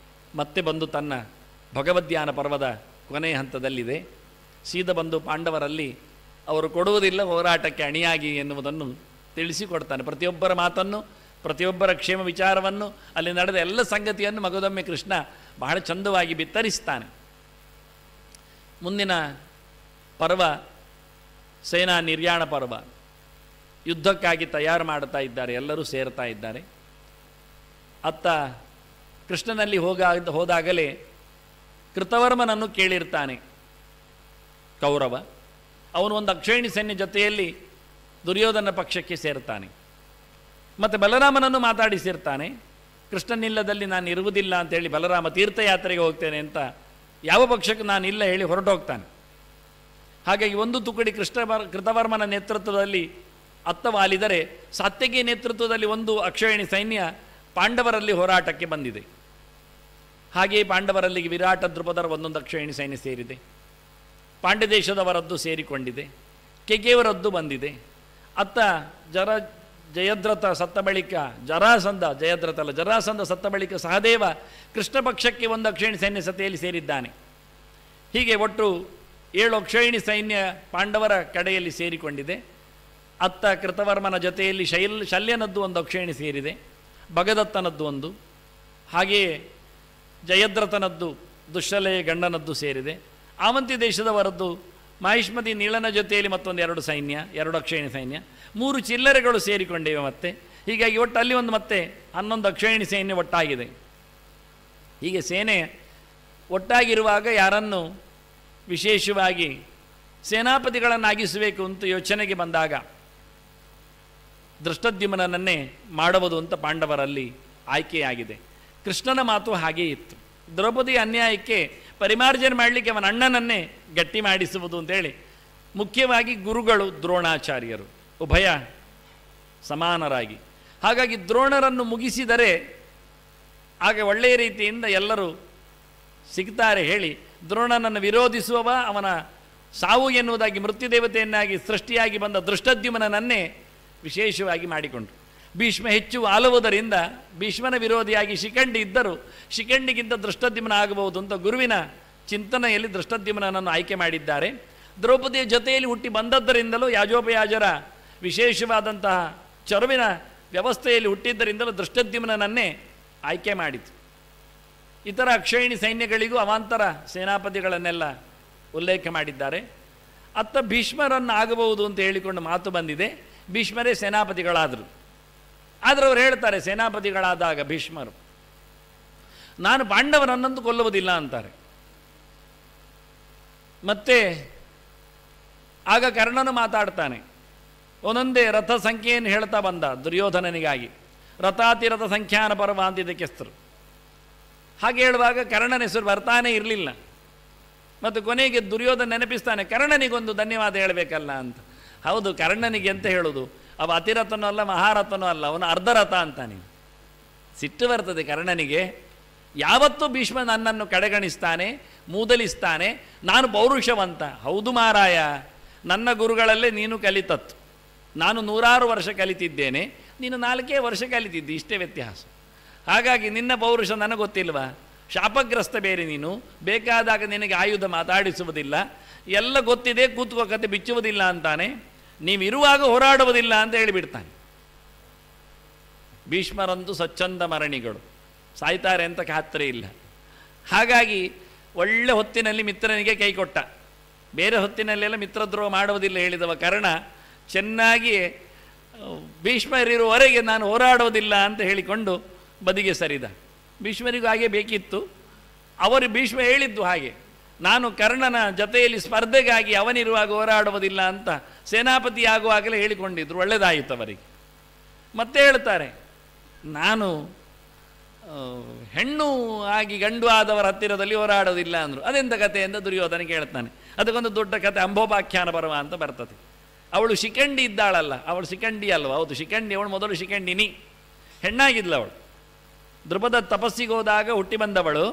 ಮತ್ತೆ ಬಂದು ತನ್ನ ಭಗವದ್ಯಾನ ಪರ್ವದ ಕೊನೆಯ ಹಂತದಲ್ಲಿದೆ. ಸೀದಾ ಬಂದು ಪಾಂಡವರಲ್ಲಿ ಅವರು ಕೊಡುವುದಿಲ್ಲ ಹೋರಾಟಕ್ಕೆ ಅಣಿಯಾಗಿ ಎನ್ನುವುದನ್ನು ತಿಳಿಸಿಕೊಡ್ತಾನೆ. ಪ್ರತಿಯೊಬ್ಬರ ಮಾತನ್ನು, ಪ್ರತಿಯೊಬ್ಬರ ಕ್ಷೇಮ ವಿಚಾರವನ್ನು, ಅಲ್ಲಿ ನಡೆದ ಎಲ್ಲ ಸಂಗತಿಯನ್ನು ಮಗದೊಮ್ಮೆ ಕೃಷ್ಣ ಬಹಳ ಚಂದವಾಗಿ ಬಿತ್ತರಿಸ್ತಾನೆ. ಮುಂದಿನ ಪರ್ವ ಸೇನಾ ನಿರ್ಯಾಣ ಪರ್ವ. ಯುದ್ಧಕ್ಕಾಗಿ ತಯಾರು ಮಾಡ್ತಾ ಇದ್ದಾರೆ, ಎಲ್ಲರೂ ಸೇರ್ತಾ ಇದ್ದಾರೆ. ಅತ್ತ ಕೃಷ್ಣನಲ್ಲಿ ಹೋದಾಗಲೇ ಕೃತವರ್ಮನನ್ನು ಕೇಳಿರ್ತಾನೆ ಕೌರವ. ಅವನು ಒಂದು ಅಕ್ಷಯಣಿ ಸೈನ್ಯ ಜೊತೆಯಲ್ಲಿ ದುರ್ಯೋಧನ ಪಕ್ಷಕ್ಕೆ ಸೇರ್ತಾನೆ. ಮತ್ತು ಬಲರಾಮನನ್ನು ಮಾತಾಡಿಸಿರ್ತಾನೆ. ಕೃಷ್ಣನಿಲ್ಲದಲ್ಲಿ ನಾನು ಇರುವುದಿಲ್ಲ ಅಂತೇಳಿ ಬಲರಾಮ ತೀರ್ಥಯಾತ್ರೆಗೆ ಹೋಗ್ತೇನೆ ಅಂತ ಯಾವ ಪಕ್ಷಕ್ಕೆ ನಾನಿಲ್ಲ ಹೇಳಿ ಹೊರಟೋಗ್ತಾನೆ. ಹಾಗಾಗಿ ಒಂದು ತುಕಡಿ ಕೃತವರ್ಮನ ನೇತೃತ್ವದಲ್ಲಿ ಅತ್ತ ವಾಲಿದರೆ, ಸಾತ್ಯಕಿ ನೇತೃತ್ವದಲ್ಲಿ ಒಂದು ಅಕ್ಷಯಣಿ ಸೈನ್ಯ ಪಾಂಡವರಲ್ಲಿ ಹೋರಾಟಕ್ಕೆ ಬಂದಿದೆ. ಹಾಗೆಯೇ ಪಾಂಡವರಲ್ಲಿಗೆ ವಿರಾಟ ದ್ರುಪದರ ಒಂದೊಂದು ಅಕ್ಷಯಣಿ ಸೈನ್ಯ ಸೇರಿದೆ. ಪಾಂಡ್ಯ ದೇಶದವರದ್ದು ಸೇರಿಕೊಂಡಿದೆ. ಕೆಕೆಯವರದ್ದು ಬಂದಿದೆ. ಅತ್ತ ಜಯದ್ರಥ ಸತ್ತ ಬಳಿಕ ಜರಾಸಂಧ ಸತ್ತ ಬಳಿಕ ಸಹದೇವ ಕೃಷ್ಣ ಪಕ್ಷಕ್ಕೆ ಒಂದು ಅಕ್ಷಯಣಿ ಸೈನ್ಯ ಸತೆಯಲ್ಲಿ ಸೇರಿದ್ದಾನೆ. ಹೀಗೆ ಒಟ್ಟು 7 ಅಕ್ಷಯಣಿ ಸೈನ್ಯ ಪಾಂಡವರ ಕಡೆಯಲ್ಲಿ ಸೇರಿಕೊಂಡಿದೆ. ಅತ್ತ ಕೃತವರ್ಮನ ಜೊತೆಯಲ್ಲಿ ಶಲ್ಯನದ್ದು ಒಂದು ಅಕ್ಷಯಣಿ ಸೇರಿದೆ, ಭಗದತ್ತನದ್ದು ಒಂದು, ಹಾಗೆಯೇ ಜಯದ್ರಥನದ್ದು ದುಶ್ಶಲೆಯ ಗಂಡನದ್ದು ಸೇರಿದೆ. ಆವಂತಿ ದೇಶದವರದ್ದು ಮಾಹಿಷ್ಮತಿ ನೀಳನ ಜೊತೆಯಲ್ಲಿ ಮತ್ತೊಂದು 2 ಸೈನ್ಯ, 2 ಅಕ್ಷಯಣಿ ಸೈನ್ಯ, 3 ಚಿಲ್ಲರೆಗಳು ಸೇರಿಕೊಂಡಿವೆ. ಮತ್ತೆ ಹೀಗಾಗಿ ಒಟ್ಟು ಅಲ್ಲಿ ಒಂದು ಮತ್ತೆ 11 ಅಕ್ಷಯಣಿ ಸೈನ್ಯ ಒಟ್ಟಾಗಿದೆ. ಹೀಗೆ ಸೇನೆ ಒಟ್ಟಾಗಿರುವಾಗ ಯಾರನ್ನು ವಿಶೇಷವಾಗಿ ಸೇನಾಪತಿಗಳನ್ನಾಗಿಸಬೇಕು ಅಂತ ಯೋಚನೆಗೆ ಬಂದಾಗ ದೃಷ್ಟದ್ಯುಮ್ನನ್ನೇ ಮಾಡುವುದು ಅಂತ ಪಾಂಡವರಲ್ಲಿ ಆಯ್ಕೆಯಾಗಿದೆ. ಕೃಷ್ಣನ ಮಾತು ಹಾಗೇ ಇತ್ತು. ದ್ರೌಪದಿ ಅನ್ಯಾಯಕ್ಕೆ ಪರಿಮಾರ್ಜನೆ ಮಾಡಲಿಕ್ಕೆ ಅವನ ಅಣ್ಣನನ್ನೇ ಗಟ್ಟಿ ಮಾಡಿಸುವುದು ಅಂತೇಳಿ ಮುಖ್ಯವಾಗಿ ಗುರುಗಳು ದ್ರೋಣಾಚಾರ್ಯರು ಉಭಯ ಸಮಾನರಾಗಿ. ಹಾಗಾಗಿ ದ್ರೋಣರನ್ನು ಮುಗಿಸಿದರೆ ಆಗ ಒಳ್ಳೆಯ ರೀತಿಯಿಂದ ಎಲ್ಲರೂ ಸಿಗ್ತಾರೆ ಹೇಳಿ ದ್ರೋಣನನ್ನು ವಿರೋಧಿಸುವವ ಅವನ ಸಾವು ಎನ್ನುವುದಾಗಿ ಮೃತ್ಯುದೇವತೆಯನ್ನಾಗಿ ಸೃಷ್ಟಿಯಾಗಿ ಬಂದ ದೃಷ್ಟದ್ಯುಮ್ನನ್ನೇ ವಿಶೇಷವಾಗಿ ಮಾಡಿಕೊಂಡರು. ಭೀಷ್ಮ ಹೆಚ್ಚು ಆಲುವುದರಿಂದ ಭೀಷ್ಮನ ವಿರೋಧಿಯಾಗಿ ಶಿಖಂಡಿ ಇದ್ದರು, ಶಿಖಂಡಿಗಿಂತ ದೃಷ್ಟದ್ಯುಮ್ನ ಆಗಬಹುದು ಅಂತ ಗುರುವಿನ ಚಿಂತನೆಯಲ್ಲಿ ದೃಷ್ಟದ್ಯುಮ್ನನನ್ನು ಆಯ್ಕೆ ಮಾಡಿದ್ದಾರೆ. ದ್ರೌಪದಿಯ ಜೊತೆಯಲ್ಲಿ ಹುಟ್ಟಿ ಬಂದದ್ದರಿಂದಲೂ ಯಾಜೋಪಯಾಜರ ವಿಶೇಷವಾದಂತಹ ಚರುವಿನ ವ್ಯವಸ್ಥೆಯಲ್ಲಿ ಹುಟ್ಟಿದ್ದರಿಂದಲೂ ದೃಷ್ಟದ್ಯುಮ್ನನ್ನೇ ಆಯ್ಕೆ ಮಾಡಿತು. ಇತರ ಅಕ್ಷಯಣಿ ಸೈನ್ಯಗಳಿಗೂ ಅವಾಂತರ ಸೇನಾಪತಿಗಳನ್ನೆಲ್ಲ ಉಲ್ಲೇಖ ಮಾಡಿದ್ದಾರೆ. ಅತ್ತ ಭೀಷ್ಮರನ್ನು ಆಗಬಹುದು ಅಂತ ಹೇಳಿಕೊಂಡು ಮಾತು ಬಂದಿದೆ. ಭೀಷ್ಮರೇ ಸೇನಾಪತಿಗಳಾದರು. ಆದರೆ ಅವರು ಹೇಳ್ತಾರೆ ಸೇನಾಪತಿಗಳಾದಾಗ ಭೀಷ್ಮರು ನಾನು ಪಾಂಡವರನ್ನಂತೂ ಕೊಲ್ಲುವುದಿಲ್ಲ ಅಂತಾರೆ. ಮತ್ತೆ ಆಗ ಕರ್ಣನು ಮಾತಾಡ್ತಾನೆ. ಒಂದೊಂದೇ ರಥ ಸಂಖ್ಯೆಯನ್ನು ಹೇಳ್ತಾ ಬಂದ ದುರ್ಯೋಧನನಿಗಾಗಿ. ರಥಾತಿರಥ ಸಂಖ್ಯಾನ ಪರ್ವ ಅಂತ ಇದಕ್ಕೆ ಹೆಸರು. ಹಾಗೆ ಹೇಳುವಾಗ ಕರ್ಣನ ಹೆಸರು ಬರ್ತಾನೇ ಇರಲಿಲ್ಲ. ಮತ್ತು ಕೊನೆಗೆ ದುರ್ಯೋಧನ ನೆನಪಿಸ್ತಾನೆ, ಕರ್ಣನಿಗೊಂದು ಧನ್ಯವಾದ ಹೇಳಬೇಕಲ್ಲ ಅಂತ. ಹೌದು, ಕರ್ಣನಿಗೆ ಅಂತ ಹೇಳೋದು, ಅವ ಅತಿರಥನೂ ಅಲ್ಲ ಮಹಾರಥನೂ ಅಲ್ಲ, ಅವನು ಅರ್ಧರಥ ಅಂತಾನೆ. ಸಿಟ್ಟು ಬರ್ತದೆ ಕರ್ಣನಿಗೆ. ಯಾವತ್ತೂ ಭೀಷ್ಮ ನನ್ನನ್ನು ಕಡೆಗಣಿಸ್ತಾನೆ, ಮೂದಲಿಸ್ತಾನೆ, ನಾನು ಪೌರುಷವಂತ. ಹೌದು ಮಾರಾಯ, ನನ್ನ ಗುರುಗಳಲ್ಲೇ ನೀನು ಕಲಿತತ್ತು. ನಾನು 100 ವರ್ಷ ಕಲಿತಿದ್ದೇನೆ, ನೀನು 4 ವರ್ಷ ಕಲಿತಿದ್ದಿ, ಇಷ್ಟೇ ವ್ಯತ್ಯಾಸ. ಹಾಗಾಗಿ ನಿನ್ನ ಪೌರುಷ ನನಗೆ ಗೊತ್ತಿಲ್ವಾ? ಶಾಪಗ್ರಸ್ತ ಬೇರೆ ನೀನು, ಬೇಕಾದಾಗ ನಿನಗೆ ಆಯುಧ ಮಾತಾಡಿಸುವುದಿಲ್ಲ, ಎಲ್ಲ ಗೊತ್ತಿದೆ, ಕೂತ್ಕೋ ಕತೆ ಬಿಚ್ಚುವುದಿಲ್ಲ ಅಂತಾನೆ, ನೀವಿರುವಾಗ ಹೋರಾಡುವುದಿಲ್ಲ ಅಂತ ಹೇಳಿಬಿಡ್ತಾನೆ. ಭೀಷ್ಮರಂತೂ ಸ್ವಚ್ಛಂದ ಮರಣಿಗಳು, ಸಾಯ್ತಾರೆ ಅಂತ ಖಾತ್ರಿ ಇಲ್ಲ. ಹಾಗಾಗಿ ಒಳ್ಳೆ ಹೊತ್ತಿನಲ್ಲಿ ಮಿತ್ರನಿಗೆ ಕೈ ಕೊಟ್ಟ, ಬೇರೆ ಹೊತ್ತಿನಲ್ಲೆಲ್ಲ ಮಿತ್ರದ್ರೋಹ ಮಾಡುವುದಿಲ್ಲ ಹೇಳಿದವ ಕಾರಣ ಚೆನ್ನಾಗಿ ಭೀಷ್ಮರಿರುವವರೆಗೆ ನಾನು ಹೋರಾಡೋದಿಲ್ಲ ಅಂತ ಹೇಳಿಕೊಂಡು ಬದಿಗೆ ಸರಿದ. ಭೀಷ್ಮರಿಗೂ ಹಾಗೆ ಬೇಕಿತ್ತು. ಅವರು ಭೀಷ್ಮ ಹೇಳಿದ್ದು ಹಾಗೆ, ನಾನು ಕರ್ಣನ ಜೊತೆಯಲ್ಲಿ ಸ್ಪರ್ಧೆಗಾಗಿ ಅವನಿರುವಾಗ ಹೋರಾಡುವುದಿಲ್ಲ ಅಂತ ಸೇನಾಪತಿ ಆಗುವಾಗಲೇ ಹೇಳಿಕೊಂಡಿದ್ರು. ಒಳ್ಳೆಯದಾಯಿತು ಅವರಿಗೆ. ಮತ್ತೆ ಹೇಳ್ತಾರೆ, ನಾನು ಹೆಣ್ಣು ಆಗಿ ಗಂಡು ಆದವರ ಹತ್ತಿರದಲ್ಲಿ ಹೋರಾಡೋದಿಲ್ಲ ಅಂದರು. ಅದೆಂಥ ಕತೆ ಅಂತ ದುರ್ಯೋಧನ ಕೇಳ್ತಾನೆ. ಅದಕ್ಕೊಂದು ದೊಡ್ಡ ಕತೆ ಅಂಬೋಪಾಖ್ಯಾನ ಪರ್ವ ಅಂತ ಬರ್ತದೆ. ಅವಳು ಶಿಖಂಡಿ ಇದ್ದಾಳಲ್ಲ, ಅವಳು ಶಿಖಂಡಿ ಅಲ್ವ? ಹೌದು ಶಿಖಂಡಿ, ಅವಳು ಮೊದಲು ಶಿಖಂಡಿನಿ, ಹೆಣ್ಣಾಗಿದ್ಲು ಅವಳು. ದೃಪದ ತಪಸ್ಸಿಗೆ ಹೋದಾಗ ಹುಟ್ಟಿ ಬಂದವಳು.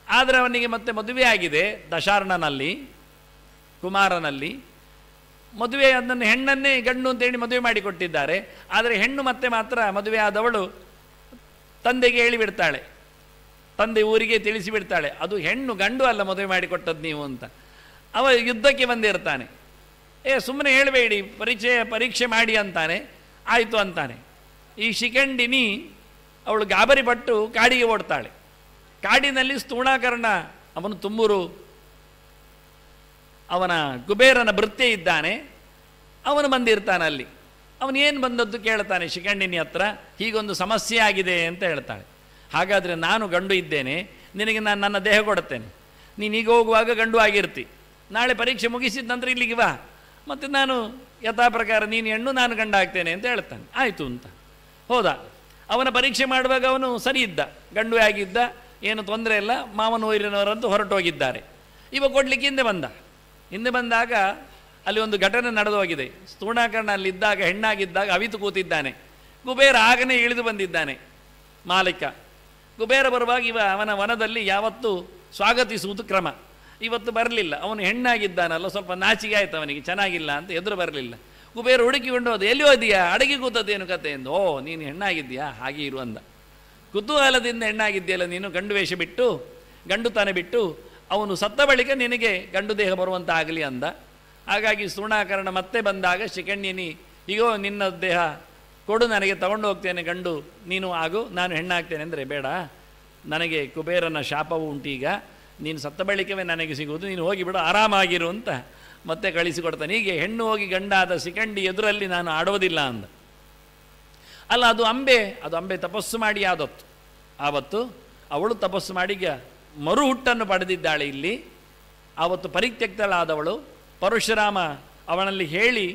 ಆದರೆ ಅವನಿಗೆ ಮತ್ತೆ ಮದುವೆ ಆಗಿದೆ ದಶಾರ್ಣನಲ್ಲಿ, ಕುಮಾರನಲ್ಲಿ. ಮದುವೆ ಅದನ್ನು ಹೆಣ್ಣನ್ನೇ ಗಂಡು ಅಂತೇಳಿ ಮದುವೆ ಮಾಡಿಕೊಟ್ಟಿದ್ದಾರೆ. ಆದರೆ ಹೆಣ್ಣು ಮತ್ತೆ ಮಾತ್ರ ಮದುವೆ ಆದವಳು ತಂದೆಗೆ ಹೇಳಿಬಿಡ್ತಾಳೆ, ತಂದೆ ಊರಿಗೆ ತಿಳಿಸಿಬಿಡ್ತಾಳೆ, ಅದು ಹೆಣ್ಣು, ಗಂಡು ಅಲ್ಲ ಮದುವೆ ಮಾಡಿಕೊಟ್ಟದ್ದು ನೀವು ಅಂತ. ಅವ ಯುದ್ಧಕ್ಕೆ ಬಂದಿರ್ತಾನೆ. ಸುಮ್ಮನೆ ಹೇಳಬೇಡಿ, ಪರೀಕ್ಷೆ ಮಾಡಿ ಅಂತಾನೆ. ಆಯಿತು ಅಂತಾನೆ. ಈ ಶಿಖಂಡಿನಿ ಅವಳು ಗಾಬರಿ ಪಟ್ಟು ಕಾಡಿಗೆ ಓಡ್ತಾಳೆ. ಕಾಡಿನಲ್ಲಿ ಸ್ಥೂಣಾಕರ್ಣ ಅವನು ತುಂಬೂರು ಅವನ ಕುಬೇರನ ಭೃತ್ಯ ಇದ್ದಾನೆ, ಅವನು ಬಂದಿರ್ತಾನೆ ಅಲ್ಲಿ. ಅವನೇನು ಬಂದದ್ದು ಕೇಳ್ತಾನೆ ಶಿಖಂಡಿನಿ ಹತ್ರ. ಹೀಗೊಂದು ಸಮಸ್ಯೆ ಆಗಿದೆ ಅಂತ ಹೇಳ್ತಾಳೆ. ಹಾಗಾದರೆ ನಾನು ಗಂಡು ಇದ್ದೇನೆ, ನಿನಗೆ ನಾನು ನನ್ನ ದೇಹ ಕೊಡುತ್ತೇನೆ, ನೀನು ಈಗ ಹೋಗುವಾಗ ಗಂಡು ಆಗಿರ್ತಿ, ನಾಳೆ ಪರೀಕ್ಷೆ ಮುಗಿಸಿದ ನಂತರ ಇಲ್ಲಿಗೆ ಬಾ, ಮತ್ತು ನಾನು ಯಥಾ ಪ್ರಕಾರ ನೀನು ಹೆಣ್ಣು ನಾನು ಗಂಡು ಆಗ್ತೇನೆ ಅಂತ ಹೇಳ್ತಾನೆ. ಆಯಿತು ಅಂತ ಹೋದ. ಅವನ ಪರೀಕ್ಷೆ ಮಾಡುವಾಗ ಅವನು ಸರಿ ಇದ್ದ, ಗಂಡು ಆಗಿದ್ದ, ಏನು ತೊಂದರೆ ಇಲ್ಲ. ಮಾವನ ಊರಿನವರಂತೂ ಹೊರಟೋಗಿದ್ದಾರೆ. ಇವ ಕೊಡಲಿಕ್ಕೆ ಹಿಂದೆ ಬಂದಾಗ ಅಲ್ಲಿ ಒಂದು ಘಟನೆ ನಡೆದು ಹೋಗಿದೆ. ಸ್ಥೂಣಾಕರ್ಣ ಅಲ್ಲಿದ್ದಾಗ, ಹೆಣ್ಣಾಗಿದ್ದಾಗ ಅವಿತು ಕೂತಿದ್ದಾನೆ. ಕುಬೇರ ಆಗನೇ ಇಳಿದು ಬಂದಿದ್ದಾನೆ. ಮಾಲಿಕ ಕುಬೇರ ಬರುವಾಗ ಅವನ ವನದಲ್ಲಿ ಯಾವತ್ತೂ ಸ್ವಾಗತಿಸುವುದು ಕ್ರಮ. ಇವತ್ತು ಬರಲಿಲ್ಲ. ಅವನು ಹೆಣ್ಣಾಗಿದ್ದಾನಲ್ಲ, ಸ್ವಲ್ಪ ನಾಚಿಕೆ ಆಯ್ತು ಅವನಿಗೆ, ಚೆನ್ನಾಗಿಲ್ಲ ಅಂತ ಎದುರು ಬರಲಿಲ್ಲ. ಕುಬೇರ ಹುಡುಕಿಕೊಂಡು ಹೋದ. ಎಲ್ಲಿ ಹೋದಿಯಾ? ಅಡಗಿ ಕೂತದ್ದೇನು ಕತೆ ಎಂದು. ಓ, ನೀನು ಹೆಣ್ಣಾಗಿದ್ದೀಯಾ? ಹಾಗೆ ಇರು ಅಂದ. ಕುತೂಹಲದಿಂದ ಹೆಣ್ಣಾಗಿದ್ದೀಯಲ್ಲ ನೀನು, ಗಂಡು ವೇಷ ಬಿಟ್ಟು, ಗಂಡು ತಾನೆ ಬಿಟ್ಟು, ಅವನು ಸತ್ತ ಬಳಿಕ ನಿನಗೆ ಗಂಡು ದೇಹ ಬರುವಂತ ಆಗಲಿ ಅಂದ. ಹಾಗಾಗಿ ಸ್ಥೂಣಾಕರ್ಣ ಮತ್ತೆ ಬಂದಾಗ ಶಿಖಂಡಿನಿ, ಈಗೋ ನಿನ್ನ ದೇಹ ಕೊಡು, ನನಗೆ ತಗೊಂಡು ಹೋಗ್ತೇನೆ, ಗಂಡು ನೀನು ಆಗು, ನಾನು ಹೆಣ್ಣಾಗ್ತೇನೆ ಅಂದರೆ ಬೇಡ, ನನಗೆ ಕುಬೇರನ ಶಾಪವು ಉಂಟು, ಈಗ ನೀನು ಸತ್ತ ಬಳಿಕವೇ ನನಗೆ ಸಿಗುವುದು, ನೀನು ಹೋಗಿಬಿಡು, ಆರಾಮಾಗಿರು ಅಂತ ಮತ್ತೆ ಕಳಿಸಿಕೊಡ್ತಾನೆ. ಹೀಗೆ ಹೆಣ್ಣು ಹೋಗಿ ಗಂಡಾದ ಶಿಖಂಡಿ ಎದುರಲ್ಲಿ ನಾನು ಆಡೋದಿಲ್ಲ ಅಂದ. ಅಲ್ಲ, ಅದು ಅಂಬೆ ತಪಸ್ಸು ಮಾಡಿ ಆವತ್ತು ಅವಳು ತಪಸ್ಸು ಮಾಡಿ ಮರು ಹುಟ್ಟನ್ನು ಪಡೆದಿದ್ದಾಳೆ. ಇಲ್ಲಿ ಆವತ್ತು ಪರಿತ್ಯಕ್ತಳಾದವಳು. ಪರಶುರಾಮ ಅವನಲ್ಲಿ ಹೇಳಿ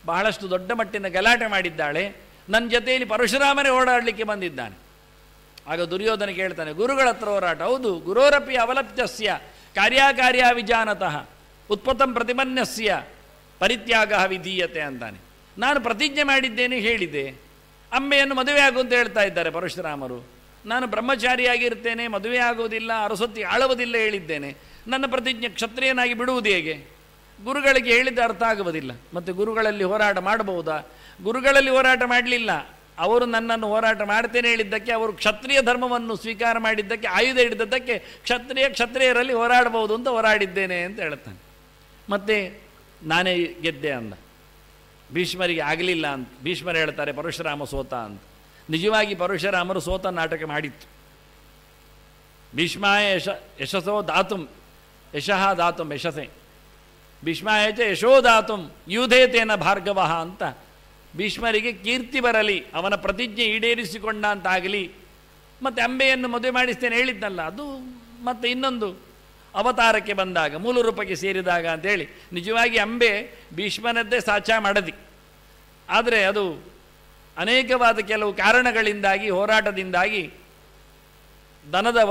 ಬಹಳಷ್ಟು ದೊಡ್ಡ ಮಟ್ಟಿನ ಗಲಾಟೆ ಮಾಡಿದ್ದಾಳೆ. ನನ್ನ ಜೊತೆಯಲ್ಲಿ ಪರಶುರಾಮನೇ ಓಡಾಡಲಿಕ್ಕೆ ಬಂದಿದ್ದಾನೆ. ಆಗ ದುರ್ಯೋಧನ ಕೇಳ್ತಾನೆ, ಗುರುಗಳ ಹತ್ರ ಹೋರಾಟ? ಹೌದು, ಗುರೋರಪಿ ಅವಲಪ್ತ್ಯಸ್ಯ ಕಾರ್ಯಕಾರ್ಯ ವಿಜಾನತಃ ಉತ್ಪತ್ತಂ ಪ್ರತಿಮನ್ಯಸ್ಯ ಪರಿತ್ಯಾಗ ವಿಧೀಯತೆ ಅಂತಾನೆ. ನಾನು ಪ್ರತಿಜ್ಞೆ ಮಾಡಿದ್ದೇನೆ, ಹೇಳಿದೆ, ಅಂಬೆಯನ್ನು ಮದುವೆ ಆಗು ಅಂತ ಹೇಳ್ತಾ ಇದ್ದಾರೆ ಪರಶುರಾಮರು. ನಾನು ಬ್ರಹ್ಮಚಾರಿಯಾಗಿರ್ತೇನೆ, ಮದುವೆ ಆಗುವುದಿಲ್ಲ, ಅರಸೊತ್ತಿ ಆಳುವುದಿಲ್ಲ ಹೇಳಿದ್ದೇನೆ. ನನ್ನ ಪ್ರತಿಜ್ಞೆ ಕ್ಷತ್ರಿಯನಾಗಿ ಬಿಡುವುದು ಹೇಗೆ? ಗುರುಗಳಿಗೆ ಹೇಳಿದ ಅರ್ಥ ಆಗುವುದಿಲ್ಲ. ಮತ್ತು ಗುರುಗಳಲ್ಲಿ ಹೋರಾಟ ಮಾಡಬಹುದಾ? ಗುರುಗಳಲ್ಲಿ ಹೋರಾಟ ಮಾಡಲಿಲ್ಲ. ಅವರು ನನ್ನನ್ನು ಹೋರಾಟ ಮಾಡ್ತೇನೆ ಹೇಳಿದ್ದಕ್ಕೆ, ಅವರು ಕ್ಷತ್ರಿಯ ಧರ್ಮವನ್ನು ಸ್ವೀಕಾರ ಮಾಡಿದ್ದಕ್ಕೆ, ಆಯುಧ ಹಿಡಿದದ್ದಕ್ಕೆ ಕ್ಷತ್ರಿಯರಲ್ಲಿ ಹೋರಾಡಬಹುದು ಅಂತ ಹೋರಾಡಿದ್ದೇನೆ ಅಂತ ಹೇಳ್ತಾನೆ. ಮತ್ತು ನಾನೇ ಗೆದ್ದೆ ಅಂದ. ಭೀಷ್ಮರಿಗೆ ಆಗಲಿಲ್ಲ ಅಂತ ಭೀಷ್ಮರು ಹೇಳ್ತಾರೆ, ಪರಶುರಾಮ ಸೋತ ಅಂತ. ನಿಜವಾಗಿ ಪರಶುರಾಮರು ಸೋತ ನಾಟಕ ಮಾಡಿತ್ತು. ಭೀಷ್ಮಾಯ ಯಶಸೋ ದಾತುಂ ಯಶಃ ದಾತುಂ ಯಶಸೆ ಭೀಷ್ಮಾಯ ಚ ಯಶೋ ದಾತುಂ ಯೂಧೇತೇನ ಭಾರ್ಗವ ಅಂತ ಭೀಷ್ಮರಿಗೆ ಕೀರ್ತಿ ಬರಲಿ, ಅವನ ಪ್ರತಿಜ್ಞೆ ಈಡೇರಿಸಿಕೊಂಡ ಅಂತಾಗಲಿ. ಮತ್ತು ಅಂಬೆಯನ್ನು ಮದುವೆ ಮಾಡಿಸ್ತೇನೆ ಹೇಳಿದ್ನಲ್ಲ, ಅದು ಮತ್ತು ಇನ್ನೊಂದು ಅವತಾರಕ್ಕೆ ಬಂದಾಗ, ಮೂಲ ರೂಪಕ್ಕೆ ಸೇರಿದಾಗ ಅಂಥೇಳಿ. ನಿಜವಾಗಿ ಅಂಬೆ ಭೀಷ್ಮನದ್ದೇ ಸಾಚಾ ಮಡದಿ. ಆದರೆ ಅದು ಅನೇಕವಾದ ಕೆಲವು ಕಾರಣಗಳಿಂದಾಗಿ, ಹೋರಾಟದಿಂದಾಗಿ,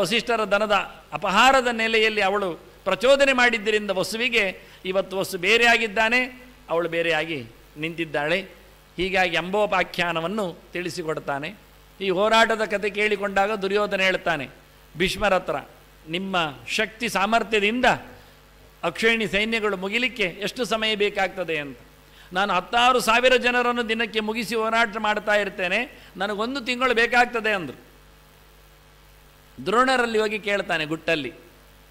ವಸಿಷ್ಠರ ದನದ ಅಪಹಾರದ ನೆಲೆಯಲ್ಲಿ ಅವಳು ಪ್ರಚೋದನೆ ಮಾಡಿದ್ದರಿಂದ ವಸುವಿಗೆ ಇವತ್ತು ವಸು ಬೇರೆಯಾಗಿದ್ದಾನೆ, ಅವಳು ಬೇರೆಯಾಗಿ ನಿಂತಿದ್ದಾಳೆ. ಹೀಗಾಗಿ ಅಂಬೋಪಾಖ್ಯಾನವನ್ನು ತಿಳಿಸಿಕೊಡ್ತಾನೆ. ಈ ಹೋರಾಟದ ಕತೆ ಕೇಳಿಕೊಂಡಾಗ ದುರ್ಯೋಧನ ಹೇಳ್ತಾನೆ, ಭೀಷ್ಮರ ಹತ್ರ, ನಿಮ್ಮ ಶಕ್ತಿ ಸಾಮರ್ಥ್ಯದಿಂದ ಅಕ್ಷೋಹಿಣಿ ಸೈನ್ಯಗಳು ಮುಗಿಲಿಕ್ಕೆ ಎಷ್ಟು ಸಮಯ ಬೇಕಾಗ್ತದೆ ಅಂತ. ನಾನು 16,000 ಜನರನ್ನು ದಿನಕ್ಕೆ ಮುಗಿಸಿ ಹೋರಾಟ ಮಾಡ್ತಾ ಇರ್ತೇನೆ, ನನಗೊಂದು ತಿಂಗಳು ಬೇಕಾಗ್ತದೆ ಅಂದರು. ದ್ರೋಣರಲ್ಲಿ ಹೋಗಿ ಕೇಳ್ತಾನೆ ಗುಟ್ಟಲ್ಲಿ,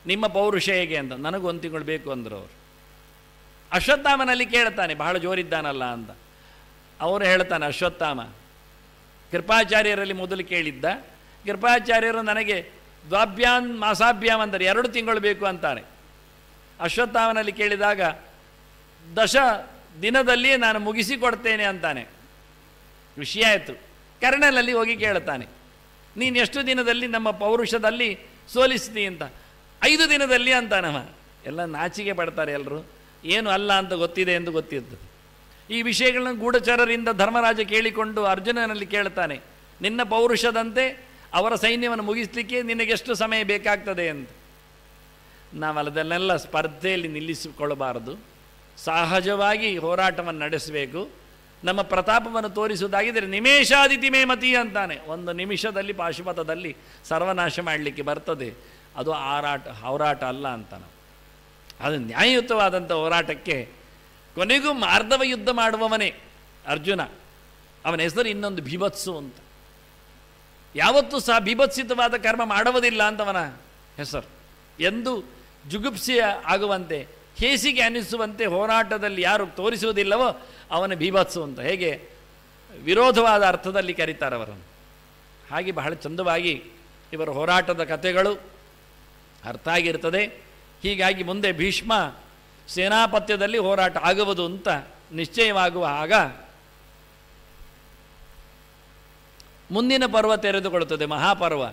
ನಿಮ್ಮ ಪೌರುಷ ಹೇಗೆ ಅಂತ. ನನಗೊಂದು ತಿಂಗಳು ಬೇಕು ಅಂದರು ಅವರು. ಅಶ್ವತ್ಥಾಮನಲ್ಲಿ ಕೇಳ್ತಾನೆ, ಬಹಳ ಜೋರಿದ್ದಾನಲ್ಲ ಅಂತ. ಅವರು ಹೇಳ್ತಾನೆ ಅಶ್ವತ್ಥಾಮ, ಕೃಪಾಚಾರ್ಯರಲ್ಲಿ ಮೊದಲು ಕೇಳಿದ್ದ, ಕೃಪಾಚಾರ್ಯರು ನನಗೆ ದ್ವಾಭ್ಯಾನ್ ಮಾಸಾಭ್ಯಾಮ್ ಅಂತಾರೆ, 2 ತಿಂಗಳು ಬೇಕು ಅಂತಾರೆ. ಅಶ್ವತ್ಥಾಮನಲ್ಲಿ ಕೇಳಿದಾಗ 10 ದಿನದಲ್ಲಿಯೇ ನಾನು ಮುಗಿಸಿಕೊಡ್ತೇನೆ ಅಂತಾನೆ. ವಿಷಯ ಆಯಿತು. ಕರ್ಣನಲ್ಲಿ ಹೋಗಿ ಕೇಳ್ತಾನೆ, ನೀನು ಎಷ್ಟು ದಿನದಲ್ಲಿ ನಮ್ಮ ಪೌರುಷದಲ್ಲಿ ಸೋಲಿಸ್ತಿ ಅಂತ. 5 ದಿನದಲ್ಲಿ ಅಂತಾನವ. ಎಲ್ಲ ನಾಚಿಕೆ ಪಡ್ತಾರೆ ಎಲ್ಲರೂ, ಏನು ಅಲ್ಲ ಅಂತ ಗೊತ್ತಿದೆ ಎಂದು ಗೊತ್ತಿರ್ತದೆ. ಈ ವಿಷಯಗಳನ್ನು ಗೂಢಚಾರರಿಂದ ಧರ್ಮರಾಜ ಕೇಳಿಕೊಂಡು ಅರ್ಜುನನಲ್ಲಿ ಕೇಳ್ತಾನೆ, ನಿನ್ನ ಪೌರುಷದಂತೆ ಅವರ ಸೈನ್ಯವನ್ನು ಮುಗಿಸಲಿಕ್ಕೆ ನಿನಗೆಷ್ಟು ಸಮಯ ಬೇಕಾಗ್ತದೆ ಅಂತ. ನಾವು ಅದನ್ನೆಲ್ಲ ಸ್ಪರ್ಧೆಯಲ್ಲಿ ನಿಲ್ಲಿಸಿಕೊಳ್ಳಬಾರದು, ಸಹಜವಾಗಿ ಹೋರಾಟವನ್ನು ನಡೆಸಬೇಕು. ನಮ್ಮ ಪ್ರತಾಪವನ್ನು ತೋರಿಸುವುದಾಗಿದ್ದರೆ ನಿಮೇಷಾದಿತಿಮೇ ಮತಿ ಅಂತಾನೆ. 1 ನಿಮಿಷದಲ್ಲಿ ಪಾಶುಪತದಲ್ಲಿ ಸರ್ವನಾಶ ಮಾಡಲಿಕ್ಕೆ ಬರ್ತದೆ. ಅದು ಹೋರಾಟ ಅಲ್ಲ ಅಂತಾನೆ. ಅದು ನ್ಯಾಯಯುತವಾದಂಥ ಹೋರಾಟಕ್ಕೆ ಕೊನೆಗೂ ಮಾರ್ಧವ ಯುದ್ಧ ಮಾಡುವವನೇ ಅರ್ಜುನ. ಅವನ ಹೆಸರು ಇನ್ನೊಂದು ಭೀಭತ್ಸು ಅಂತ. ಯಾವತ್ತೂ ಸಹ ಭೀಭತ್ಸಿತವಾದ ಕರ್ಮ ಮಾಡುವುದಿಲ್ಲ ಅಂತವನ ಹೆಸರು. ಎಂದು ಜುಗುಪ್ಸೆ ಆಗುವಂತೆ, ಹೇಸಿಗೆ ಅನಿಸುವಂತೆ ಹೋರಾಟದಲ್ಲಿ ಯಾರು ತೋರಿಸುವುದಿಲ್ಲವೋ ಅವನ ಭೀಭತ್ಸು ಅಂತ. ಹೇಗೆ ವಿರೋಧವಾದ ಅರ್ಥದಲ್ಲಿ ಕರೀತಾರೆ ಅವರನ್ನು. ಹಾಗೆ ಬಹಳ ಚಂದವಾಗಿ ಇವರ ಹೋರಾಟದ ಕಥೆಗಳು ಅರ್ಥ ಆಗಿರ್ತದೆ. ಹೀಗಾಗಿ ಮುಂದೆ ಭೀಷ್ಮ ಸೇನಾಪತ್ಯದಲ್ಲಿ ಹೋರಾಟ ಆಗುವುದು ಅಂತ ನಿಶ್ಚಯವಾಗುವ ಆಗ ಮುಂದಿನ ಪರ್ವ ತೆರೆದುಕೊಳ್ಳುತ್ತದೆ, ಮಹಾಪರ್ವ.